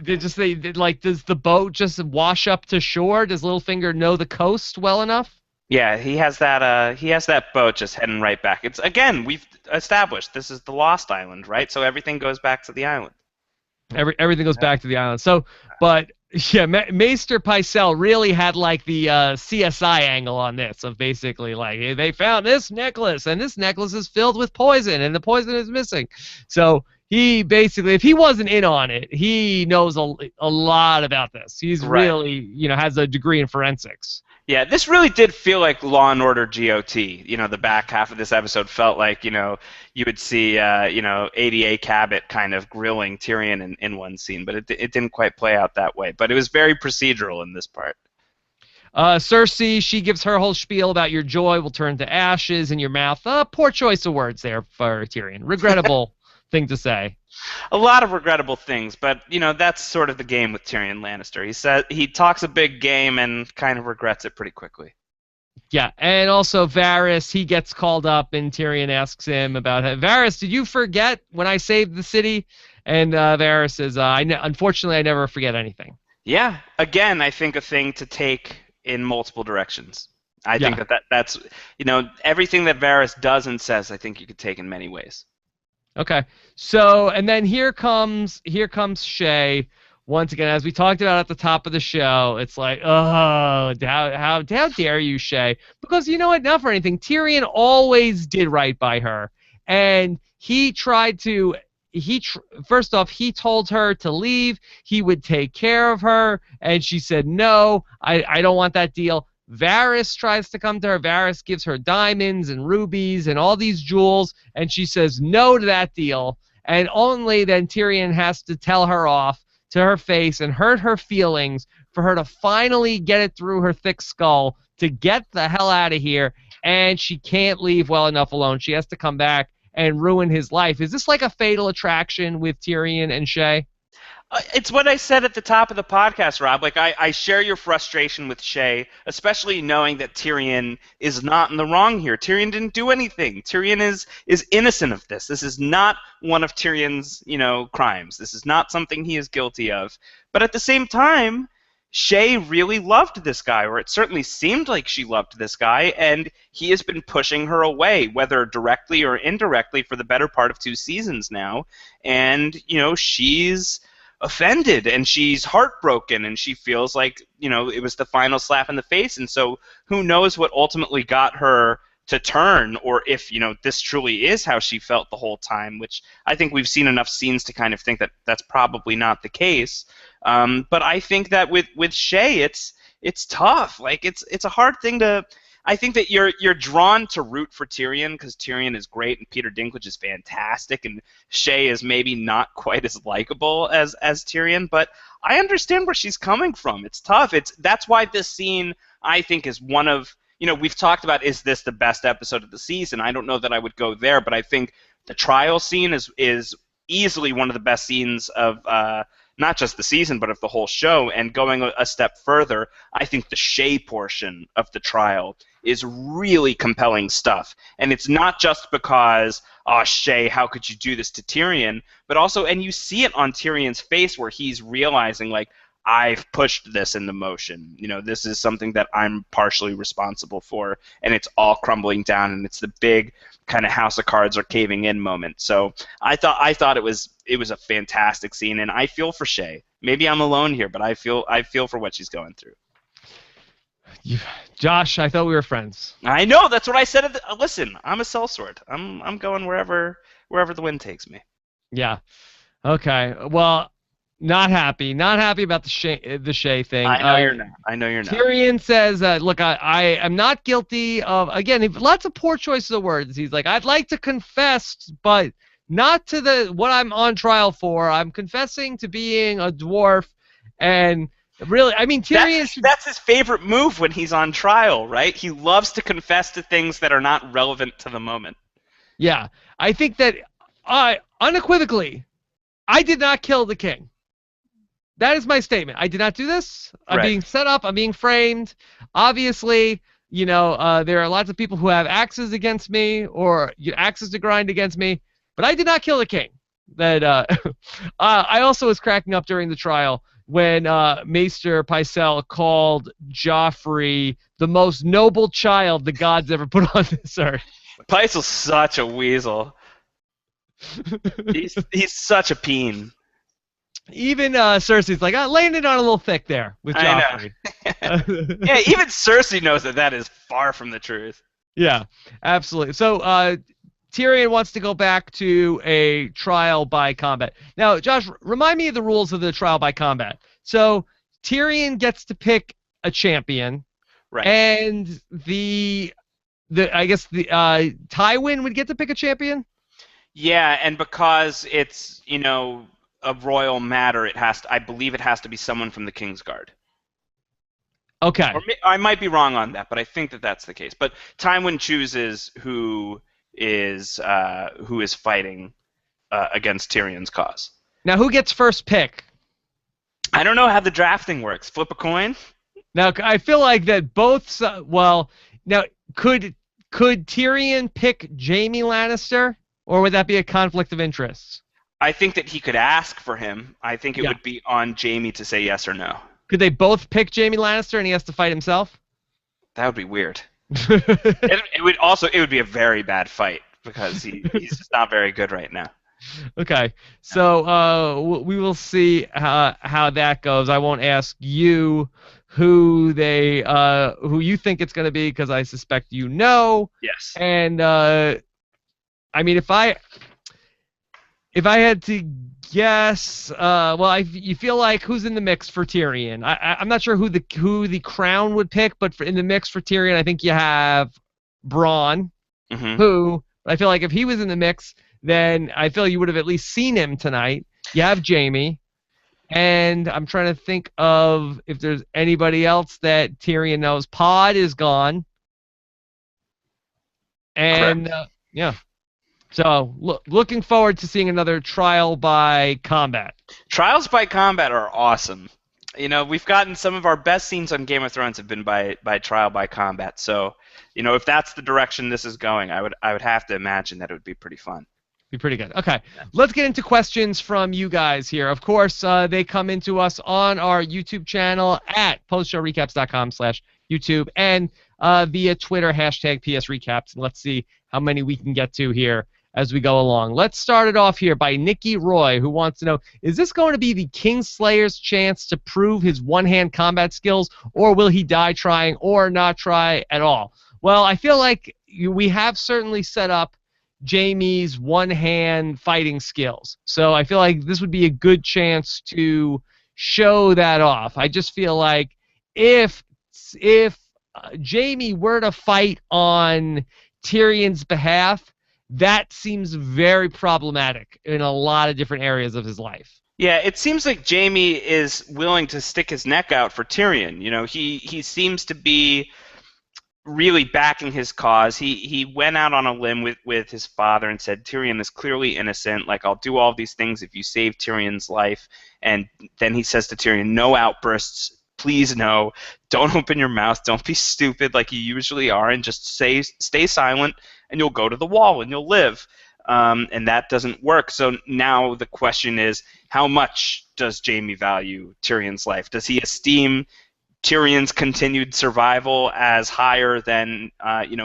Does the boat just wash up to shore? Does Littlefinger know the coast well enough? Yeah, he has that boat just heading right back. It's again, we've established this is the Lost Island, right? So everything goes back to the island. Everything goes back to the island. So, but Yeah, Maester Pycelle really had like the CSI angle on this of basically like, hey, they found this necklace and this necklace is filled with poison and the poison is missing. So he basically, if he wasn't in on it, he knows a lot about this. He's Right. really, has a degree in forensics. Yeah, this really did feel like Law and Order GOT. The back half of this episode felt like, you would see, ADA Cabot kind of grilling Tyrion in one scene, but it didn't quite play out that way. But it was very procedural in this part. Cersei, she gives her whole spiel about your joy will turn to ashes in your mouth. Poor choice of words there for Tyrion. Regrettable thing to say. A lot of regrettable things, but that's sort of the game with Tyrion Lannister. He talks a big game and kind of regrets it pretty quickly. Yeah, and also Varys, he gets called up and Tyrion asks him about it. Varys, did you forget when I saved the city? And Varys says, unfortunately, I never forget anything. Yeah, again, I think a thing to take in multiple directions. I think that's everything that Varys does and says, I think you could take in many ways. Okay, so and then here comes Shae once again, as we talked about at the top of the show. It's like, oh, how dare you, Shae? Because you know what? Not for anything. Tyrion always did right by her, and he tried to. First off, he told her to leave. He would take care of her, and she said no. I don't want that deal. Varys tries to come to her. Varys gives her diamonds and rubies and all these jewels, and she says no to that deal. And only then Tyrion has to tell her off to her face and hurt her feelings for her to finally get it through her thick skull to get the hell out of here, and she can't leave well enough alone. She has to come back and ruin his life. Is this like a fatal attraction with Tyrion and Shae? It's what I said at the top of the podcast, Rob. Like, I share your frustration with Shae, especially knowing that Tyrion is not in the wrong here. Tyrion didn't do anything. Tyrion is innocent of this. This is not one of Tyrion's, crimes. This is not something he is guilty of. But at the same time, Shae really loved this guy, or it certainly seemed like she loved this guy, and he has been pushing her away, whether directly or indirectly, for the better part of 2 seasons now. And, she's offended and she's heartbroken and she feels like it was the final slap in the face, and so who knows what ultimately got her to turn, or if this truly is how she felt the whole time, which I think we've seen enough scenes to kind of think that that's probably not the case. But I think that with Shae, it's tough. Like, it's a hard thing to. I think that you're drawn to root for Tyrion because Tyrion is great and Peter Dinklage is fantastic, and Shae is maybe not quite as likable as Tyrion, but I understand where she's coming from. It's tough. That's why this scene, I think, is one of, we've talked about, is this the best episode of the season? I don't know that I would go there, but I think the trial scene is easily one of the best scenes of not just the season, but of the whole show. And going a step further, I think the Shae portion of the trial is really compelling stuff. And it's not just because, oh, Shae, how could you do this to Tyrion? But also, and you see it on Tyrion's face where he's realizing, like, I've pushed this into motion. This is something that I'm partially responsible for, and it's all crumbling down, and it's the big kind of House of Cards are caving in moment. So I thought it was a fantastic scene, and I feel for Shae. Maybe I'm alone here, but I feel for what she's going through. Josh, I thought we were friends. I know, that's what I said. Listen, I'm a sellsword. I'm going wherever the wind takes me. Yeah. Okay. Well, not happy about the Shae thing. I know you're not. Tyrion says, look, I am not guilty of, again, lots of poor choices of words. He's like, I'd like to confess, but not to what I'm on trial for. I'm confessing to being a dwarf. And really, I mean, Tyrion... That's his favorite move when he's on trial, right? He loves to confess to things that are not relevant to the moment. Yeah. I think that, unequivocally, I did not kill the king. That is my statement. I did not do this. I'm being set up. I'm being framed. Obviously, there are lots of people who have axes against me or axes to grind against me, but I did not kill the king. That I also was cracking up during the trial when Maester Pycelle called Joffrey the most noble child the gods ever put on this earth. Pycelle's such a weasel. He's such a peen. Even Cersei's like, laying it on a little thick there with Joffrey. I know. Yeah, even Cersei knows that is far from the truth. Yeah, absolutely. So Tyrion wants to go back to a trial by combat. Now, Josh, remind me of the rules of the trial by combat. So Tyrion gets to pick a champion, right? And I guess the Tywin would get to pick a champion. Yeah, and because it's a royal matter, I believe it has to be someone from the Kingsguard. Okay. Or I might be wrong on that, but I think that's the case. But Tywin chooses who is fighting against Tyrion's cause. Now, who gets first pick? I don't know how the drafting works. Flip a coin? Now, I feel like that both. Well, now could Tyrion pick Jaime Lannister, or would that be a conflict of interest? I think that he could ask for him. I think it would be on Jaime to say yes or no. Could they both pick Jaime Lannister and he has to fight himself? That would be weird. it would be a very bad fight because he's just not very good right now. Okay, so we will see how that goes. I won't ask you who you think it's going to be because I suspect you know. Yes. And I mean, if I had to guess, you feel like who's in the mix for Tyrion? I'm not sure who the crown would pick, but in the mix for Tyrion, I think you have Bronn, who I feel like if he was in the mix, then I feel you would have at least seen him tonight. You have Jaime, and I'm trying to think of if there's anybody else that Tyrion knows. Pod is gone, and yeah. So looking forward to seeing another trial by combat. Trials by combat are awesome. We've gotten some of our best scenes on Game of Thrones have been by trial by combat. So, if that's the direction this is going, I would have to imagine that it would be pretty fun. Be pretty good. Okay, let's get into questions from you guys here. Of course, they come into us on our YouTube channel at postshowrecaps.com/YouTube and via Twitter, #PSRecaps. And let's see how many we can get to here as we go along. Let's start it off here by Nikki Roy, who wants to know, is this going to be the Kingslayer's chance to prove his one-hand combat skills, or will he die trying or not try at all? Well, I feel like we have certainly set up Jaime's one-hand fighting skills. So I feel like this would be a good chance to show that off. I just feel like if Jaime were to fight on Tyrion's behalf, that seems very problematic in a lot of different areas of his life. Yeah, it seems like Jaime is willing to stick his neck out for Tyrion. He seems to be really backing his cause. He went out on a limb with his father and said Tyrion is clearly innocent. Like, I'll do all these things if you save Tyrion's life. And then he says to Tyrion, no outbursts. Please no. Don't open your mouth. Don't be stupid like you usually are, and just stay silent, and you'll go to the wall and you'll live. And that doesn't work. So now the question is, how much does Jaime value Tyrion's life? Does he esteem Tyrion's continued survival as higher than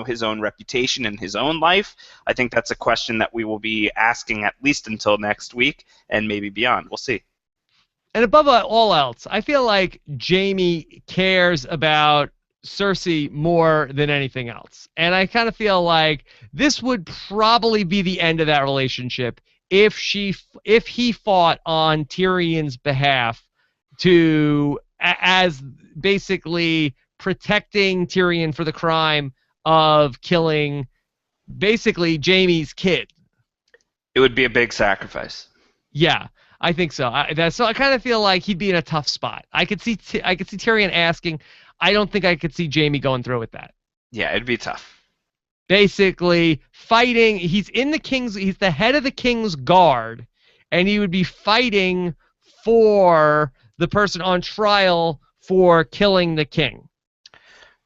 his own reputation and his own life? I think that's a question that we will be asking at least until next week and maybe beyond. We'll see. And above all else, I feel like Jaime cares about Cersei more than anything else. And I kind of feel like this would probably be the end of that relationship if he fought on Tyrion's behalf as basically protecting Tyrion for the crime of killing basically Jaime's kid. It would be a big sacrifice. Yeah, I think so. So I kind of feel like he'd be in a tough spot. I could see Tyrion asking. I don't think I could see Jaime going through with that. Yeah, it'd be tough. Basically, fighting. He's the head of the King's Guard, and he would be fighting for the person on trial for killing the king.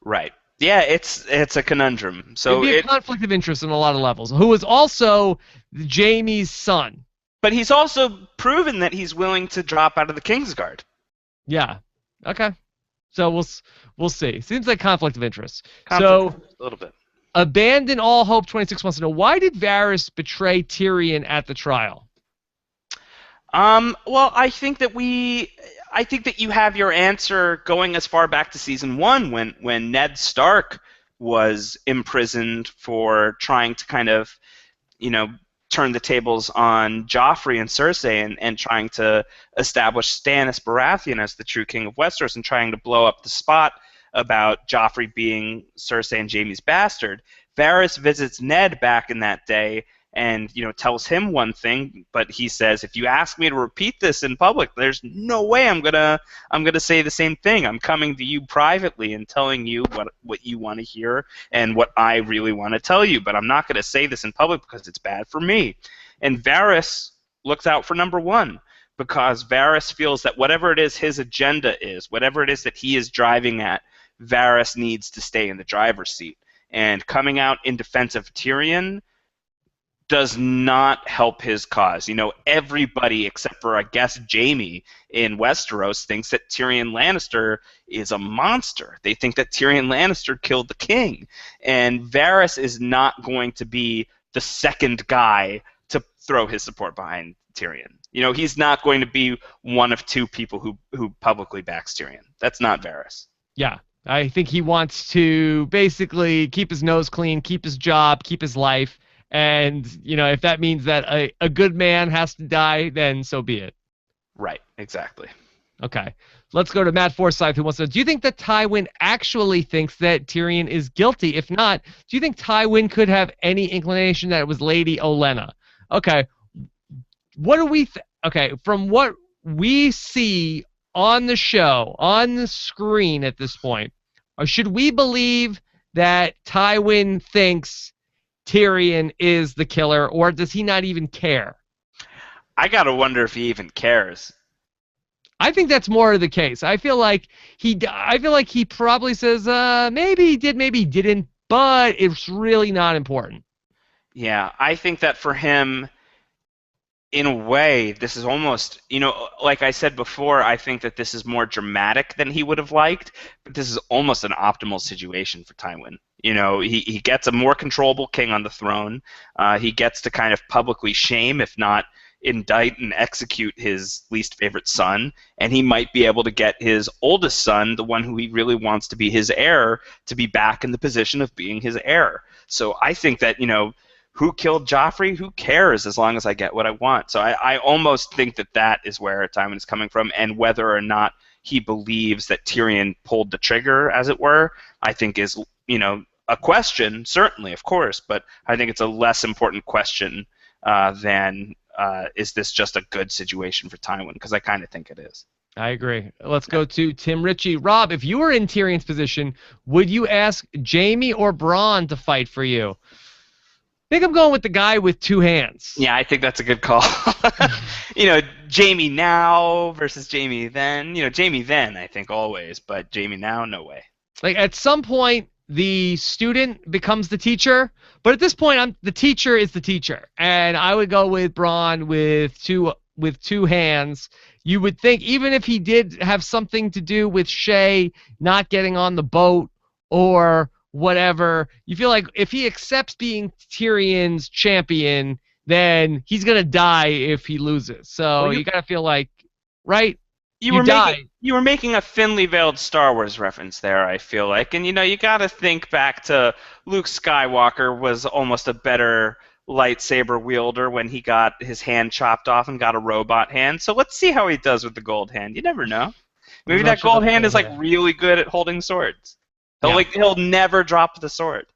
Right. Yeah, it's a conundrum. So it'd be a conflict of interest on a lot of levels. Who is also Jaime's son. But he's also proven that he's willing to drop out of the Kingsguard. Yeah. Okay. So we'll see. Seems like conflict of interest. A little bit. Abandon All Hope 26 wants to know, why did Varys betray Tyrion at the trial? Well, I think that you have your answer going as far back to season 1 when Ned Stark was imprisoned for trying to kind of, you know, turn the tables on Joffrey and Cersei and trying to establish Stannis Baratheon as the true king of Westeros and trying to blow up the spot about Joffrey being Cersei and Jaime's bastard. Varys visits Ned back in that day and, tells him one thing, but he says, if you ask me to repeat this in public, there's no way I'm gonna say the same thing. I'm coming to you privately and telling you what you want to hear and what I really want to tell you, but I'm not gonna say this in public because it's bad for me. And Varys looks out for number one because Varys feels that whatever it is his agenda is, whatever it is that he is driving at, Varys needs to stay in the driver's seat. And coming out in defense of Tyrion does not help his cause. Everybody except for, I guess, Jaime in Westeros thinks that Tyrion Lannister is a monster. They think that Tyrion Lannister killed the king. And Varys is not going to be the second guy to throw his support behind Tyrion. He's not going to be one of two people who publicly backs Tyrion. That's not Varys. Yeah. I think he wants to basically keep his nose clean, keep his job, keep his life. And, if that means that a good man has to die, then so be it. Right, exactly. Okay. Let's go to Matt Forsyth, who wants to know, do you think that Tywin actually thinks that Tyrion is guilty? If not, do you think Tywin could have any inclination that it was Lady Olenna? Okay. What do we okay, from what we see on the show, on the screen at this point, or should we believe that Tywin thinks Tyrion is the killer, or does he not even care? I gotta wonder if he even cares. I think that's more of the case. I feel like he probably says, maybe he did, maybe he didn't, but it's really not important. Yeah, I think that for him, in a way, this is almost, like I said before, I think that this is more dramatic than he would have liked, but this is almost an optimal situation for Tywin. He gets a more controllable king on the throne. He gets to kind of publicly shame, if not indict and execute his least favorite son, and he might be able to get his oldest son, the one who he really wants to be his heir, to be back in the position of being his heir. So I think that, who killed Joffrey? Who cares as long as I get what I want? So I almost think that is where Tywin is coming from, and whether or not he believes that Tyrion pulled the trigger, as it were, I think is, a question, certainly, of course, but I think it's a less important question than is this just a good situation for Tywin, because I kind of think it is. I agree. Let's go to Tim Ritchie. Rob, if you were in Tyrion's position, would you ask Jaime or Bronn to fight for you? I think I'm going with the guy with two hands. Yeah, I think that's a good call. Jaime now versus Jaime then. Jaime then, I think, always, but Jaime now, no way. Like, at some point, the student becomes the teacher, but at this point, the teacher is the teacher, and I would go with Bronn with two hands. You would think, even if he did have something to do with Shae not getting on the boat or whatever, you feel like if he accepts being Tyrion's champion, then he's gonna die if he loses. So you gotta feel like, right? You were making a thinly veiled Star Wars reference there, I feel like. And, you got to think back to Luke Skywalker was almost a better lightsaber wielder when he got his hand chopped off and got a robot hand. So let's see how he does with the gold hand. You never know. Maybe that gold hand is, really good at holding swords. He'll never drop the sword.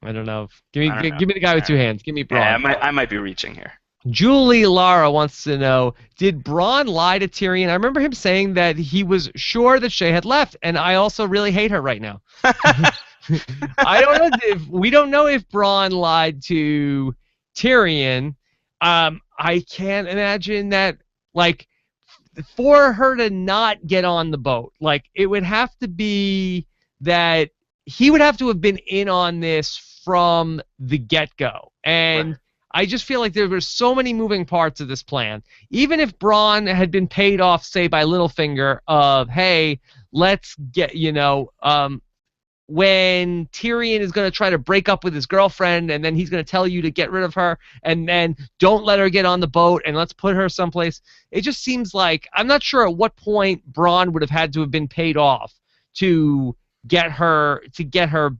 I don't know. Give me the guy with two hands. Give me Bronn. Yeah, I might be reaching here. Julie Lara wants to know, did Bronn lie to Tyrion? I remember him saying that he was sure that Shae had left, and I also really hate her right now. I don't know we don't know if Bronn lied to Tyrion. I can't imagine that, for her to not get on the boat, it would have to be that he would have to have been in on this from the get-go. And right. I just feel like there were so many moving parts of this plan. Even if Bronn had been paid off, say, by Littlefinger of, hey, let's get, when Tyrion is going to try to break up with his girlfriend, and then he's going to tell you to get rid of her, and then don't let her get on the boat, and let's put her someplace. It just seems like, I'm not sure at what point Bronn would have had to have been paid off to get her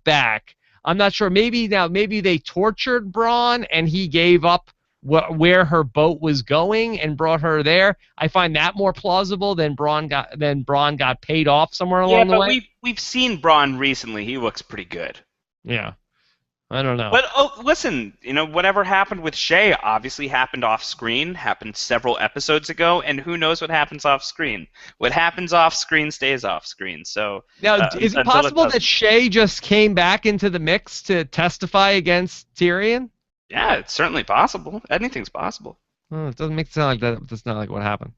back. I'm not sure. Maybe they tortured Bronn and he gave up where her boat was going and brought her there. I find that more plausible than Bronn got paid off somewhere along the way. Yeah, but we've seen Bronn recently. He looks pretty good. Yeah. I don't know. But listen, whatever happened with Shae obviously happened off screen, happened several episodes ago, and who knows what happens off screen? What happens off screen stays off screen. So now, is it possible that Shae just came back into the mix to testify against Tyrion? Yeah, it's certainly possible. Anything's possible. Oh, it doesn't make it sound like that. That's not like what happened.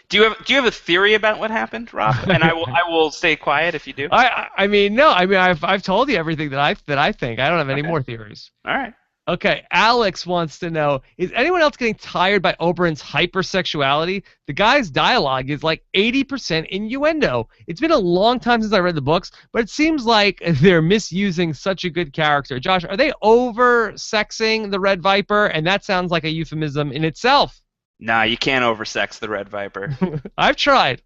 Do you have a theory about what happened, Rob? And I will stay quiet if you do. I've told you everything that I think. I don't have any more theories. All right. Okay, Alex wants to know, is anyone else getting tired by Oberyn's hypersexuality? The guy's dialogue is like 80% innuendo. It's been a long time since I read the books, but it seems like they're misusing such a good character. Josh, are they over-sexing the Red Viper? And that sounds like a euphemism in itself. Nah, you can't oversex the Red Viper. I've tried.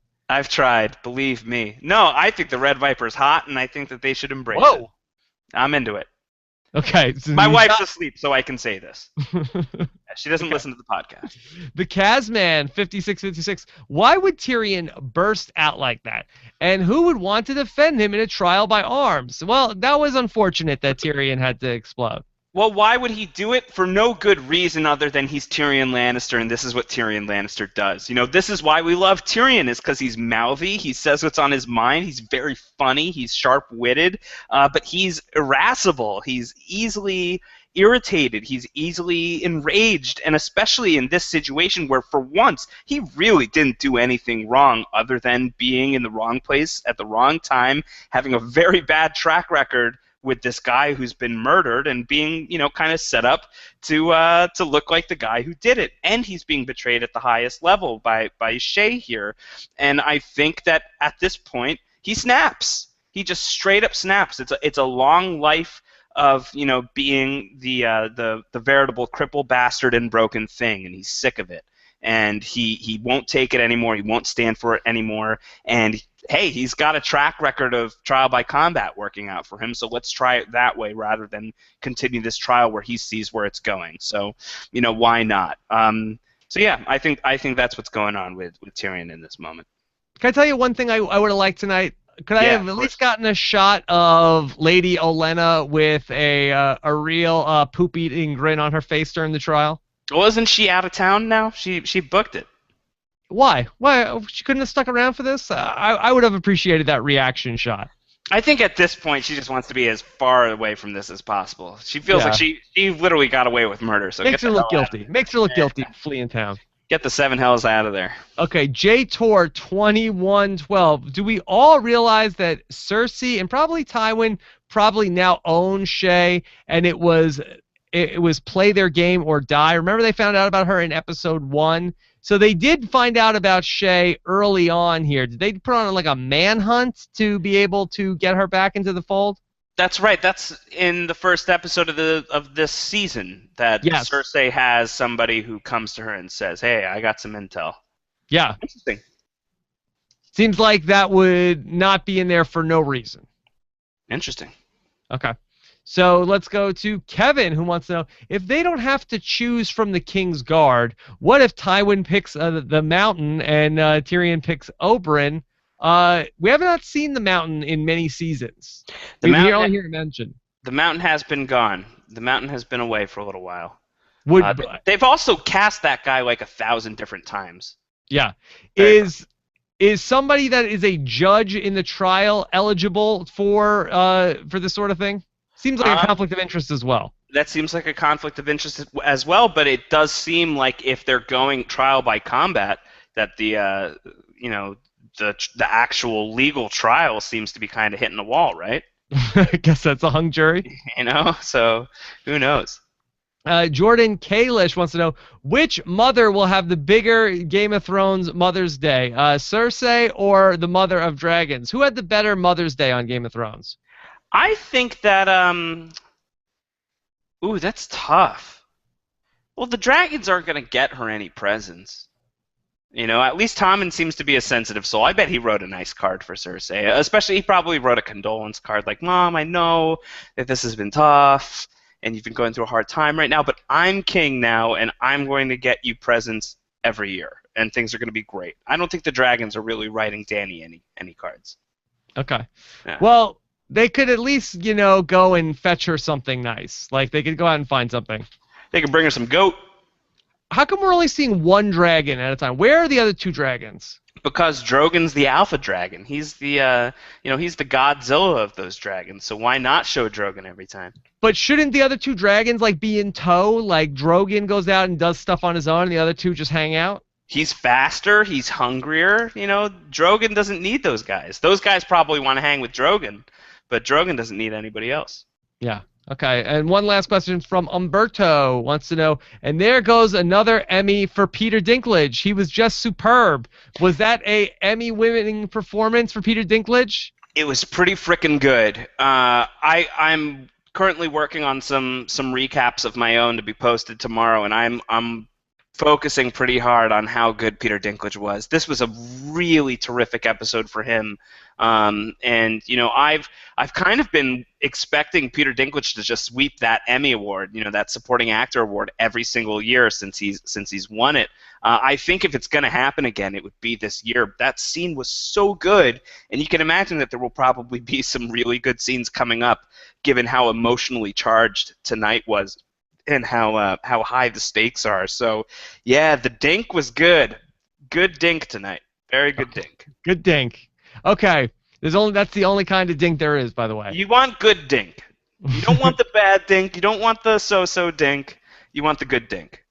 Believe me. No, I think the Red Viper's hot, and I think that they should embrace it. I'm into it. Okay. So my wife's asleep, so I can say this. She doesn't listen to the podcast. The Kazman 5656. Why would Tyrion burst out like that? And who would want to defend him in a trial by arms? Well, that was unfortunate that Tyrion had to explode. Well, why would he do it? For no good reason other than he's Tyrion Lannister, and this is what Tyrion Lannister does. This is why we love Tyrion, is because he's mouthy, he says what's on his mind, he's very funny, he's sharp-witted, but he's irascible, he's easily irritated, he's easily enraged, and especially in this situation where, for once, he really didn't do anything wrong other than being in the wrong place at the wrong time, having a very bad track record with this guy who's been murdered and being, kind of set up to look like the guy who did it. And he's being betrayed at the highest level by Shae here. And I think that at this point, he snaps. He just straight up snaps. It's a long life of, being the veritable cripple bastard and broken thing, and he's sick of it. And he won't take it anymore. He won't stand for it anymore. And hey, he's got a track record of trial by combat working out for him, so let's try it that way rather than continue this trial where he sees where it's going. So, why not? So yeah, I think that's what's going on with Tyrion in this moment. Can I tell you one thing I would have liked tonight? Could I have at least gotten a shot of Lady Olenna with a real poop-eating grin on her face during the trial? Wasn't she out of town now? She booked it. Why? She couldn't have stuck around for this? I would have appreciated that reaction shot. I think at this point she just wants to be as far away from this as possible. She feels like she literally got away with murder. So makes her look guilty. Makes her look guilty fleeing town. Get the seven hells out of there. Okay, J-Tor 2112. Do we all realize that Cersei and probably Tywin probably now own Shae, and it was play their game or die? Remember they found out about her in episode 1? So they did find out about Shae early on here. Did they put on like a manhunt to be able to get her back into the fold? That's right. That's in the first episode of this season that Cersei has somebody who comes to her and says, "Hey, I got some intel." Yeah. Interesting. Seems like that would not be in there for no reason. Interesting. Okay. So let's go to Kevin, who wants to know, if they don't have to choose from the King's Guard, what if Tywin picks the Mountain and Tyrion picks Oberyn? We have not seen the Mountain in many seasons. We only hear it mentioned. The Mountain has been gone. The Mountain has been away for a little while. They've also cast that guy like 1,000 different times. Yeah. Is somebody that is a judge in the trial eligible for this sort of thing? Seems like a conflict of interest as well. That seems like a conflict of interest as well, but it does seem like if they're going trial by combat, that the actual legal trial seems to be kind of hitting the wall, right? I guess that's a hung jury. So who knows? Jordan Kalish wants to know, which mother will have the bigger Game of Thrones Mother's Day, Cersei or the Mother of Dragons? Who had the better Mother's Day on Game of Thrones? I think that ooh, that's tough. Well, the dragons aren't going to get her any presents. You know, at least Tommen seems to be a sensitive soul. I bet he wrote a nice card for Cersei. Especially, he probably wrote a condolence card like, Mom, I know that this has been tough, and you've been going through a hard time right now, but I'm king now, and I'm going to get you presents every year, and things are going to be great. I don't think the dragons are really writing Dany any cards. Okay. Yeah. Well, they could at least, go and fetch her something nice. Like, they could go out and find something. They could bring her some goat. How come we're only seeing one dragon at a time? Where are the other two dragons? Because Drogon's the alpha dragon. He's the he's the Godzilla of those dragons. So why not show Drogon every time? But shouldn't the other two dragons be in tow? Like Drogon goes out and does stuff on his own, and the other two just hang out. He's faster. He's hungrier. Drogon doesn't need those guys. Those guys probably want to hang with Drogon, but Drogon doesn't need anybody else. Yeah. Okay, and one last question from Umberto wants to know, and there goes another Emmy for Peter Dinklage. He was just superb. Was that a Emmy-winning performance for Peter Dinklage? It was pretty frickin' good. I'm currently working on some recaps of my own to be posted tomorrow, and I'm focusing pretty hard on how good Peter Dinklage was. This was a really terrific episode for him. And I've kind of been expecting Peter Dinklage to just sweep that Emmy award, that supporting actor award every single year since he's won it. I think if it's going to happen again, it would be this year. That scene was so good, and you can imagine that there will probably be some really good scenes coming up, given how emotionally charged tonight was and how high the stakes are. So, yeah, the dink was good. Good dink tonight. Very good dink. Good dink. Okay, that's the only kind of dink there is, by the way. You want good dink. You don't want the bad dink. You don't want the so-so dink. You want the good dink.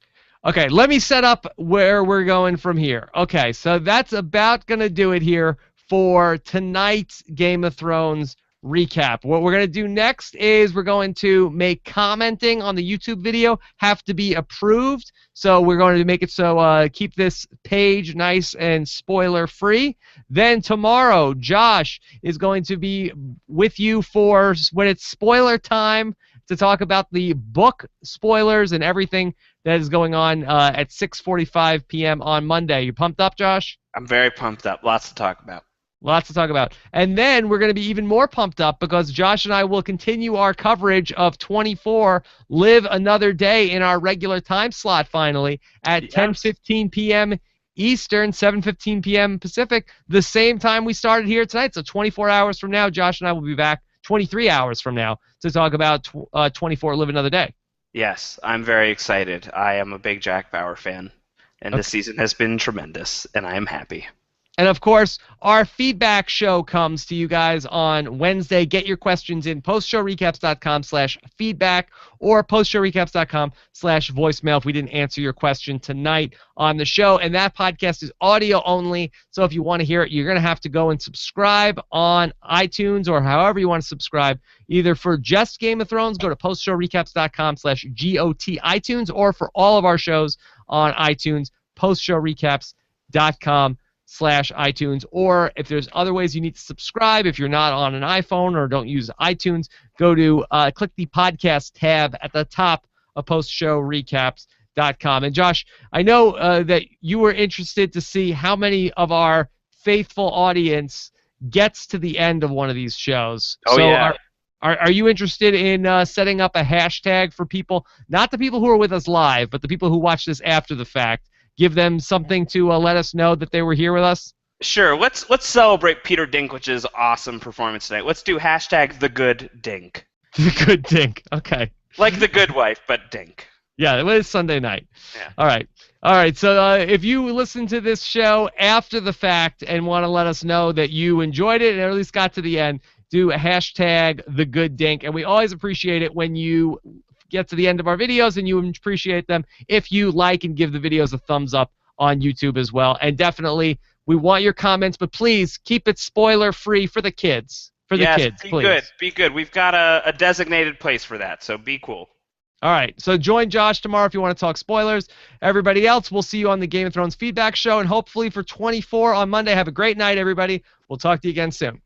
Okay, let me set up where we're going from here. Okay, so that's about going to do it here for tonight's Game of Thrones recap. What we're going to do next is we're going to make commenting on the YouTube video have to be approved. So we're going to make it so keep this page nice and spoiler free. Then tomorrow, Josh is going to be with you for when it's spoiler time to talk about the book spoilers and everything that is going on at 6:45 p.m. on Monday. You pumped up, Josh? I'm very pumped up. Lots to talk about. Lots to talk about. And then we're going to be even more pumped up because Josh and I will continue our coverage of 24, live another day in our regular time slot finally at 10:15 p.m. Eastern, 7:15 p.m. Pacific, the same time we started here tonight. So 24 hours from now, Josh and I will be back 23 hours from now to talk about 24, live another day. Yes, I'm very excited. I am a big Jack Bauer fan, and this season has been tremendous, and I am happy. And, of course, our feedback show comes to you guys on Wednesday. Get your questions in postshowrecaps.com/feedback or postshowrecaps.com/voicemail if we didn't answer your question tonight on the show. And that podcast is audio only, so if you want to hear it, you're going to have to go and subscribe on iTunes or however you want to subscribe. Either for just Game of Thrones, go to postshowrecaps.com/GOT iTunes, or for all of our shows on iTunes, postshowrecaps.com/iTunes, or if there's other ways you need to subscribe, if you're not on an iPhone or don't use iTunes, go to click the podcast tab at the top of postshowrecaps.com. And Josh, I know that you were interested to see how many of our faithful audience gets to the end of one of these shows. Oh, so yeah. Are you interested in setting up a hashtag for people, not the people who are with us live, but the people who watch this after the fact? Give them something to let us know that they were here with us? Sure. Let's celebrate Peter Dinklage's awesome performance tonight. Let's do #TheGoodDink. The Good Dink. Okay. Like The Good Wife, but Dink. Yeah, it was Sunday night. Yeah. All right. So if you listen to this show after the fact and want to let us know that you enjoyed it and at least got to the end, do #TheGoodDink. And we always appreciate it when you get to the end of our videos, and you appreciate them if you like and give the videos a thumbs up on YouTube as well. And definitely, we want your comments, but please keep it spoiler-free for the kids. For the kids, please. Be good. We've got a designated place for that, so be cool. All right, so join Josh tomorrow if you want to talk spoilers. Everybody else, we'll see you on the Game of Thrones feedback show, and hopefully for 24 on Monday. Have a great night, everybody. We'll talk to you again soon.